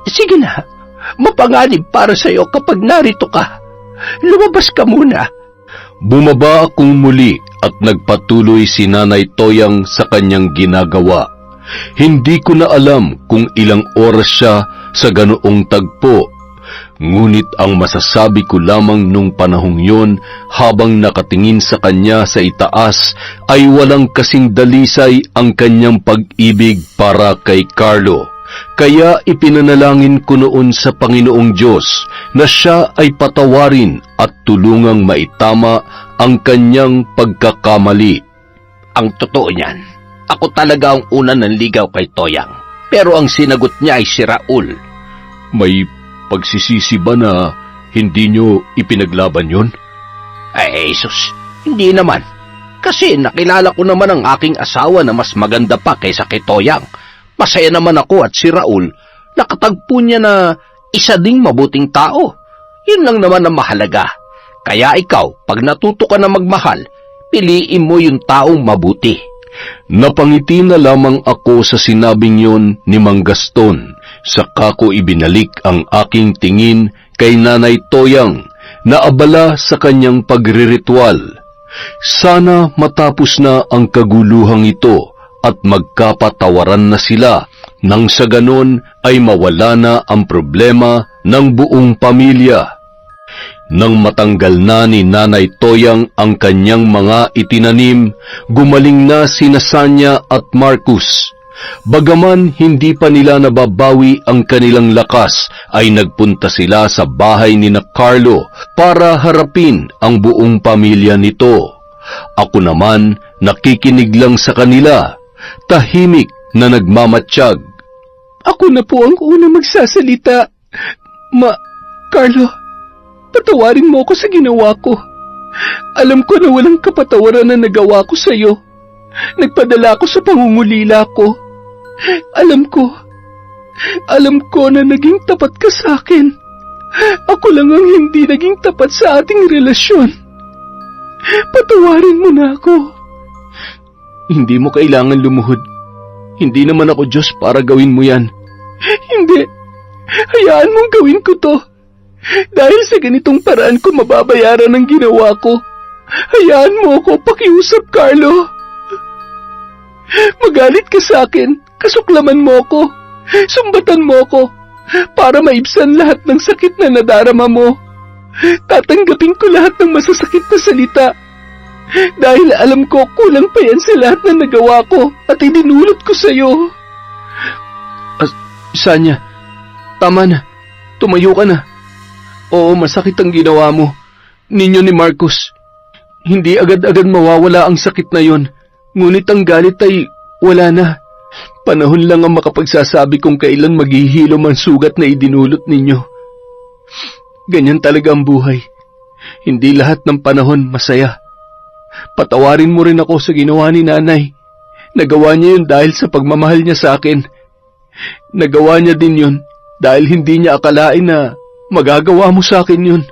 Sige na, mapanganib para sa'yo kapag narito ka. Lumabas ka muna. Bumaba akong muli at nagpatuloy si Nanay Toyang sa kanyang ginagawa. Hindi ko na alam kung ilang oras siya sa ganoong tagpo. Ngunit ang masasabi ko lamang nung panahong yon habang nakatingin sa kanya sa itaas ay walang kasing dalisay ang kanyang pag-ibig para kay Carlo. Kaya ipinanalangin ko noon sa Panginoong Diyos na siya ay patawarin at tulungang maitama ang kanyang pagkakamali. Ang totoo niyan, ako talaga ang una nanligaw kay Toyang. Pero ang sinagot niya ay si Raul. May pagsisisi ba na hindi nyo ipinaglaban yon? Ay, Jesus, hindi naman. Kasi nakilala ko naman ang aking asawa na mas maganda pa kaysa kay Toyang. Masaya naman ako at si Raul, nakatagpo niya na isa ding mabuting tao. Yun lang naman ang mahalaga. Kaya ikaw, pag natuto ka na magmahal, piliin mo yung taong mabuti. Napangiti na lamang ako sa sinabing yon ni Mang Gaston. Saka ko ibinalik ang aking tingin kay Nanay Toyang na abala sa kanyang pagriritual. Sana matapos na ang kaguluhang ito at magkapatawaran na sila nang sa ganon ay mawala na ang problema ng buong pamilya. Nang matanggal na ni Nanay Toyang ang kanyang mga itinanim, gumaling na sina Sanya at Marcos. Bagaman hindi pa nila nababawi ang kanilang lakas, ay nagpunta sila sa bahay ni na Carlo para harapin ang buong pamilya nito. Ako naman nakikinig lang sa kanila, tahimik na nagmamatsyag. Ako na po ang una magsasalita. Carlo, patawarin mo ako sa ginawa ko. Alam ko na walang kapatawaran na nagawa ko sa iyo. Nagpadala ako sa pangungulila ko. Alam ko na naging tapat ka sa akin. Ako lang ang hindi naging tapat sa ating relasyon. Patawarin mo na ako. Hindi mo kailangan lumuhod. Hindi naman ako Diyos para gawin mo yan. Hindi. Hayaan mong gawin ko to. Dahil sa ganitong paraan ko mababayaran ang ginawa ko. Hayaan mo ako pakiusap, Carlo. Magalit ka sa akin, kasuklaman mo ako, sumbatan mo ako, para maibsan lahat ng sakit na nadarama mo. Tatanggapin ko lahat ng masasakit na salita. Dahil alam ko kulang pa yan sa lahat na nagawa ko at idinulot ko sa iyo. Sanya, tama na. Tumayo ka na. Oo, masakit ang ginawa mo. Ninyo ni Marcos. Hindi agad-agad mawawala ang sakit na yon. Ngunit ang galit ay wala na. Panahon lang ang makapagsasabi kung kailan maghihilom ang sugat na idinulot ninyo. Ganyan talaga ang buhay. Hindi lahat ng panahon masaya. Patawarin mo rin ako sa ginawa ni nanay. Nagawa niya yun dahil sa pagmamahal niya sa akin. Nagawa niya din yun dahil hindi niya akalain na magagawa mo sa akin yun.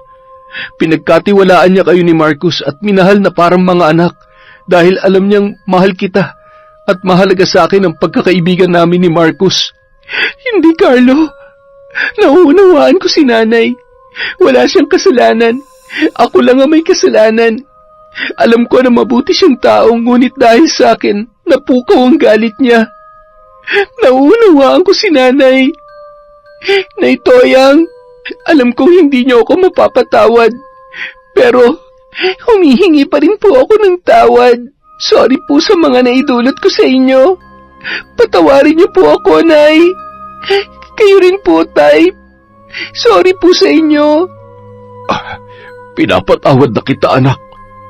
Pinagkatiwalaan niya kayo ni Marcos at minahal na parang mga anak dahil alam niyang mahal kita at mahalaga sa akin ang pagkakaibigan namin ni Marcos. Hindi, Carlo. Nauunawaan ko si nanay. Wala siyang kasalanan. Ako lang ang may kasalanan. Alam ko na mabuti siyang tao, ngunit dahil sa akin, napukaw ang galit niya. Nauunawaan ko si nanay. Nay Toyang, alam kong hindi niyo ako mapapatawad. Pero, humihingi pa rin po ako ng tawad. Sorry po sa mga naidulot ko sa inyo. Patawarin niyo po ako, Nay. Kayo rin po, Tay. Sorry po sa inyo. Pinapatawad na kita, anak.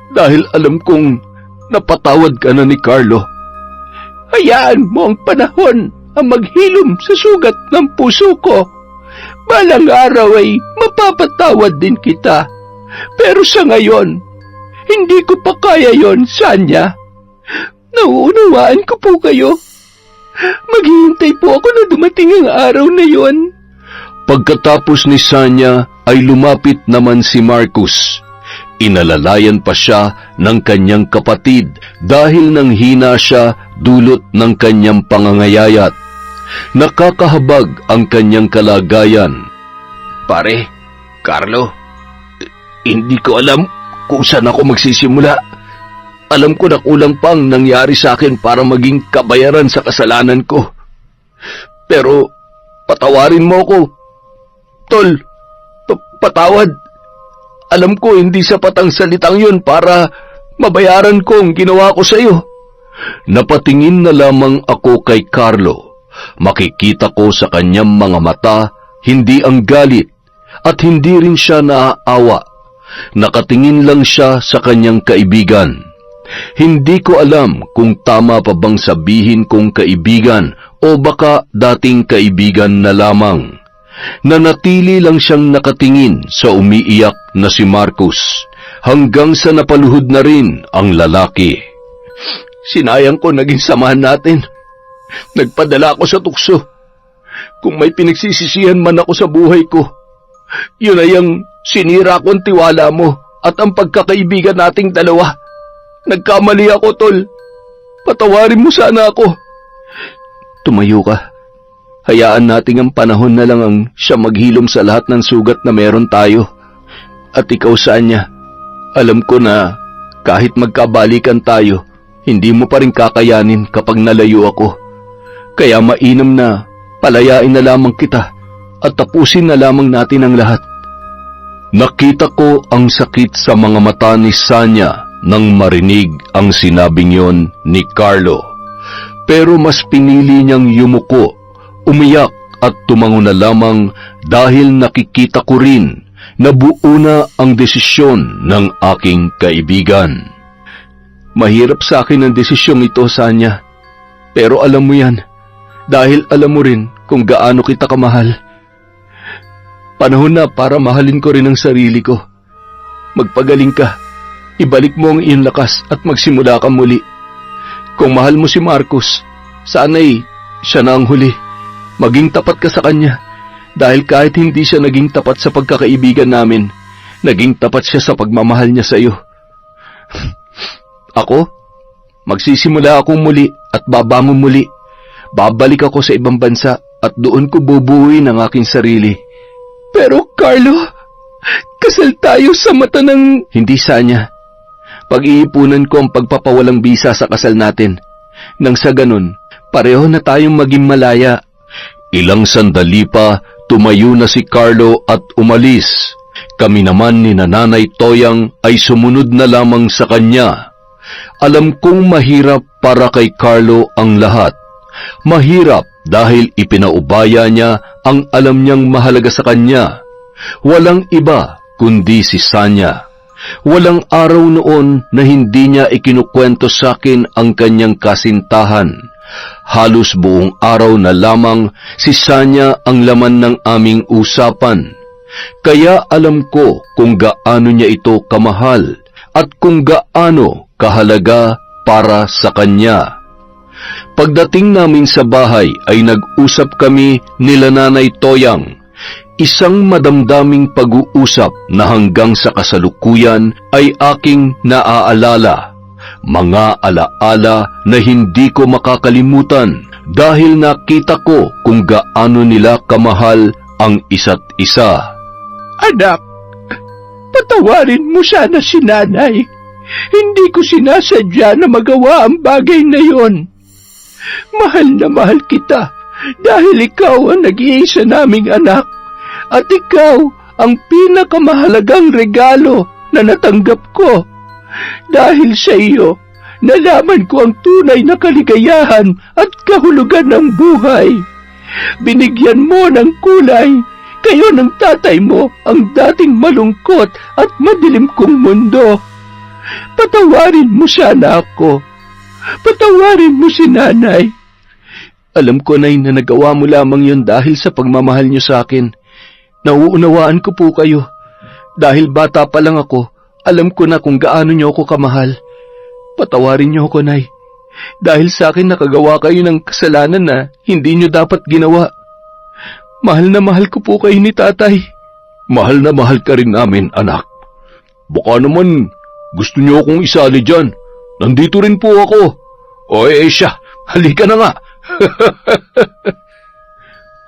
Dahil alam kong napatawad ka na ni Carlo. Hayaan mo ang panahon ang maghilom sa sugat ng puso ko. Balang araw ay mapapatawad din kita. Pero sa ngayon, hindi ko pa kaya yon, Sanya. Nauunawaan ko po kayo. Maghihintay po ako na dumating ang araw na yon. Pagkatapos ni Sanya ay lumapit naman si Marcos. Inalalayan pa siya ng kanyang kapatid dahil nang hina siya dulot ng kanyang pangangayayat. Nakakahabag ang kanyang kalagayan. Pare, Carlo, hindi ko alam kung saan ako magsisimula. Alam ko na kulang pang nangyari sa akin para maging kabayaran sa kasalanan ko. Pero patawarin mo ako. Tol, patawad. Alam ko hindi sapat ang salitang yun para mabayaran ko ang ginawa ko sa iyo. Napatingin na lamang ako kay Carlo. Makikita ko sa kanyang mga mata, hindi ang galit at hindi rin siya naaawa. Nakatingin lang siya sa kanyang kaibigan. Hindi ko alam kung tama pa bang sabihin kong kaibigan o baka dating kaibigan na lamang. Nanatili lang siyang nakatingin sa umiiyak na si Marcos hanggang sa napaluhod na rin ang lalaki. Sinayang ko naging samahan natin. Nagpadala ako sa tukso. Kung may pinagsisisihan man ako sa buhay ko, yun ay ang sinira kong tiwala mo at ang pagkakaibigan nating dalawa. Nagkamali ako, Tol. Patawarin mo sana ako. Tumayo ka. Hayaan nating ang panahon na lang ang siya maghilom sa lahat ng sugat na meron tayo. At ikaw, Sanya, alam ko na kahit magkabalikan tayo, hindi mo pa rin kakayanin kapag nalayo ako. Kaya mainam na palayain na lamang kita at tapusin na lamang natin ang lahat. Nakita ko ang sakit sa mga mata ni Sanya nang marinig ang sinabing yon ni Carlo. Pero mas pinili niyang yumuko, umiyak at tumango na lamang dahil nakikita ko rin na buo na ang desisyon ng aking kaibigan. Mahirap sa akin ang desisyong ito, Sanya. Pero alam mo yan, dahil alam mo rin kung gaano kita kamahal. Panahon na para mahalin ko rin ang sarili ko. Magpagaling ka, ibalik mo ang iyong lakas at magsimula ka muli. Kung mahal mo si Marcos, sana'y siya na ang huli. Maging tapat ka sa kanya, dahil kahit hindi siya naging tapat sa pagkakaibigan namin, naging tapat siya sa pagmamahal niya sa iyo. Ako, magsisimula akong muli at babangon muli. Babalik ako sa ibang bansa at doon ko bubuuin ang aking sarili. Pero Carlo, kasal tayo sa mata ng... Hindi, Sanya. Pag-iipunan ko ang pagpapawalang bisa sa kasal natin. Nang sa ganun, pareho na tayong maging malaya. Ilang sandali pa, tumayo na si Carlo at umalis. Kami naman ni Nanay Toyang ay sumunod na lamang sa kanya. Alam kong mahirap para kay Carlo ang lahat. Mahirap dahil ipinaubaya niya ang alam niyang mahalaga sa kanya. Walang iba kundi si Sanya. Walang araw noon na hindi niya ikinukwento sa akin ang kanyang kasintahan. Halos buong araw na lamang si Sanya ang laman ng aming usapan. Kaya alam ko kung gaano niya ito kamahal at kung gaano kahalaga para sa kanya. Pagdating namin sa bahay ay nag-usap kami nila Nanay Toyang. Isang madamdaming pag-uusap na hanggang sa kasalukuyan ay aking naaalala. Mga alaala na hindi ko makakalimutan dahil nakita ko kung gaano nila kamahal ang isa't isa. Anak, patawarin mo sana si Nanay. Hindi ko sinasadya na magawa ang bagay na yon. Mahal na mahal kita dahil ikaw ang nag-iisa naming anak at ikaw ang pinakamahalagang regalo na natanggap ko. Dahil sa iyo, nalaman ko ang tunay na kaligayahan at kahulugan ng buhay. Binigyan mo ng kulay, kayo ng tatay mo ang dating malungkot at madilim kong mundo. Patawarin mo sana ako. Patawarin mo si Nanay. Alam ko, Nay, na nagawa mo lamang yun dahil sa pagmamahal niyo sa akin. Nauunawaan ko po kayo. Dahil bata pa lang ako, alam ko na kung gaano niyo ako kamahal. Patawarin niyo ako, Nay. Dahil sa akin nakagawa kayo ng kasalanan na hindi niyo dapat ginawa. Mahal na mahal ko po kayo ni Tatay. Mahal na mahal ka rin namin, anak. Baka naman gusto niyo akong isali dyan. Nandito rin po ako. O siya, halika na nga.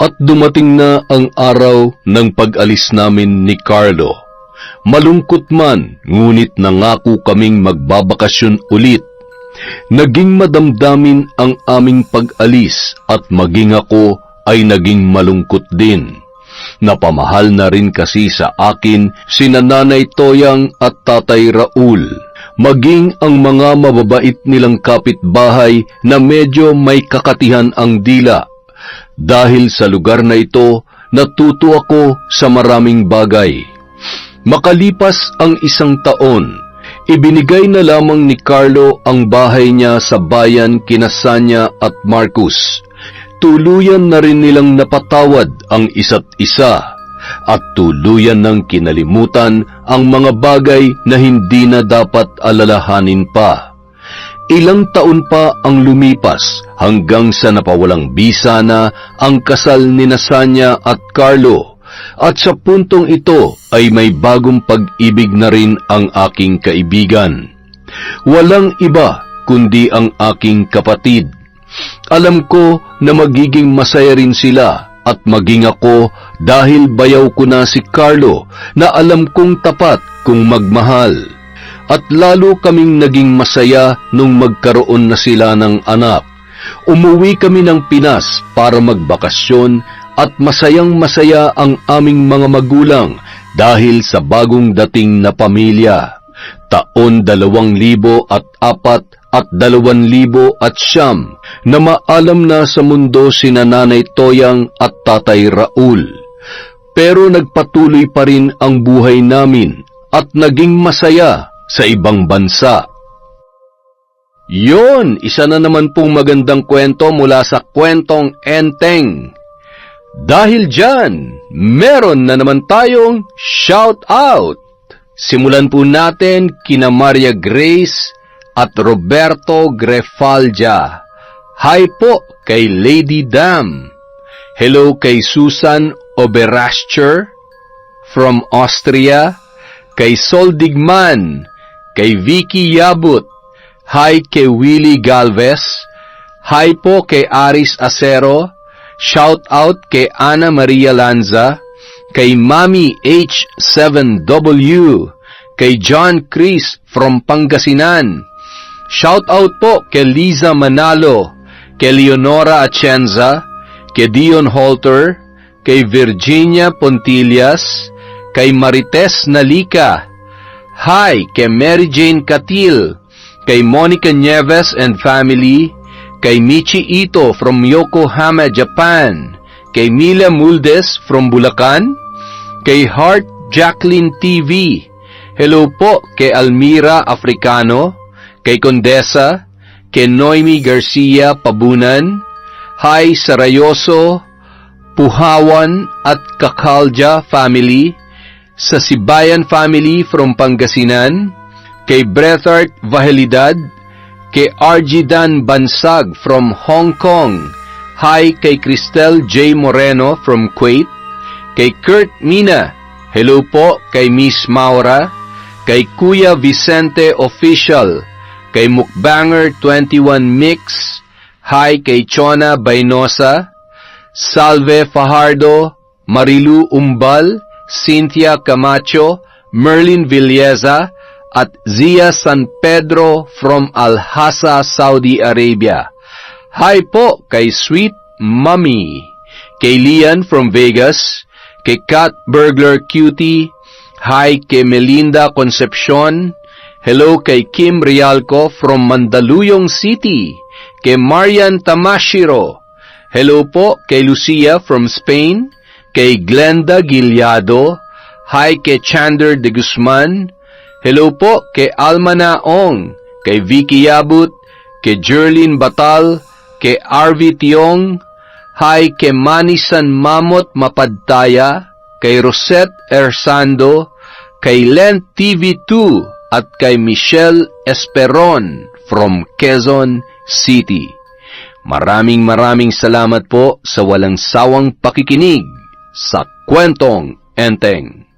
At dumating na ang araw ng pag-alis namin ni Carlo. Malungkot man, ngunit nangako kaming magbabakasyon ulit. Naging madamdamin ang aming pag-alis at maging ako ay naging malungkot din. Napamahal na rin kasi sa akin sina Nanay Toyang at Tatay Raul. Maging ang mga mababait nilang kapitbahay na medyo may kakatihan ang dila. Dahil sa lugar na ito, natuto ako sa maraming bagay. Makalipas ang 1 taon, ibinigay na lamang ni Carlo ang bahay niya sa bayan kina Sanya at Marcos. Tuluyan na rin nilang napatawad ang isa't isa at tuluyan ng kinalimutan ang mga bagay na hindi na dapat alalahanin pa. Ilang taon pa ang lumipas hanggang sa napawalang bisa na ang kasal ni Sanya at Carlo. At sa puntong ito ay may bagong pag-ibig na rin ang aking kaibigan. Walang iba kundi ang aking kapatid. Alam ko na magiging masaya rin sila at maging ako dahil bayaw ko na si Carlo na alam kong tapat kung magmahal. At lalo kaming naging masaya nung magkaroon na sila ng anak. Umuwi kami ng Pinas para magbakasyon at masayang-masaya ang aming mga magulang dahil sa bagong dating na pamilya. Taon 2004 at 2009 na maalam na sa mundo sina Nanay Toyang at Tatay Raul. Pero nagpatuloy pa rin ang buhay namin at naging masaya sa ibang bansa. Yon, isa na naman pong magandang kwento mula sa Kwentong Enteng. Dahil dyan, meron na naman tayong shout out. Simulan po natin kina Maria Grace at Roberto Grefalja. Hi po kay Lady Dam. Hello kay Susan Oberascher from Austria. Kay Sol Digman. Kay Vicky Yabut. Hi kay Willie Galvez. Hi po kay Aris Acero. Shout out kay Ana Maria Lanza. Kay Mami H7W. Kay John Chris from Pangasinan. Shout out po kay Liza Manalo. Kay Leonora Atienza. Kay Dion Holter. Kay Virginia Pontillas. Kay Marites Nalika. Hi kay Mary Jane Katil. Kay Monica Nieves and family. Kay Michi Ito from Yokohama, Japan. Kay Mila Muldes from Bulacan. Kay Heart Jacqueline TV. Hello po kay Almira Africano. Kay Condesa. Kay Noemi Garcia Pabunan. Hi Sarayoso, Puhawan at Kakalja family. Sa Sibayan family from Pangasinan. Kay Brethart Vahelidad. Kay Arjidan Bansag from Hong Kong. Hi kay Cristel J. Moreno from Kuwait. Kay Kurt Mina. Hello po kay Miss Maura. Kay Kuya Vicente Official. Kay Mukbanger 21 Mix. Hi kay Chona Bainosa. Salve Fajardo. Marilu Umbal. Cynthia Camacho. Merlin Villeza. At Zia San Pedro from Al-Hasa, Saudi Arabia. Hi po kay Sweet Mommy. Kay Lian from Vegas. Kay Cat Burglar Cutie. Hi kay Melinda Concepcion. Hello kay Kim Rialco from Mandaluyong City. Kay Marian Tamashiro. Hello po kay Lucia from Spain. Kay Glenda Gilyado. Hi kay Chander de Guzman. Hello po kay Alma Naong, kay Vicky Yabut, kay Jerlyn Batal, kay RV Tiong. Hi kay Manisan Mamot Mapadtaya, kay Rosette Ersando, kay Lent TV2 at kay Michelle Esperon from Quezon City. Maraming salamat po sa walang sawang pakikinig sa Kwentong Enteng.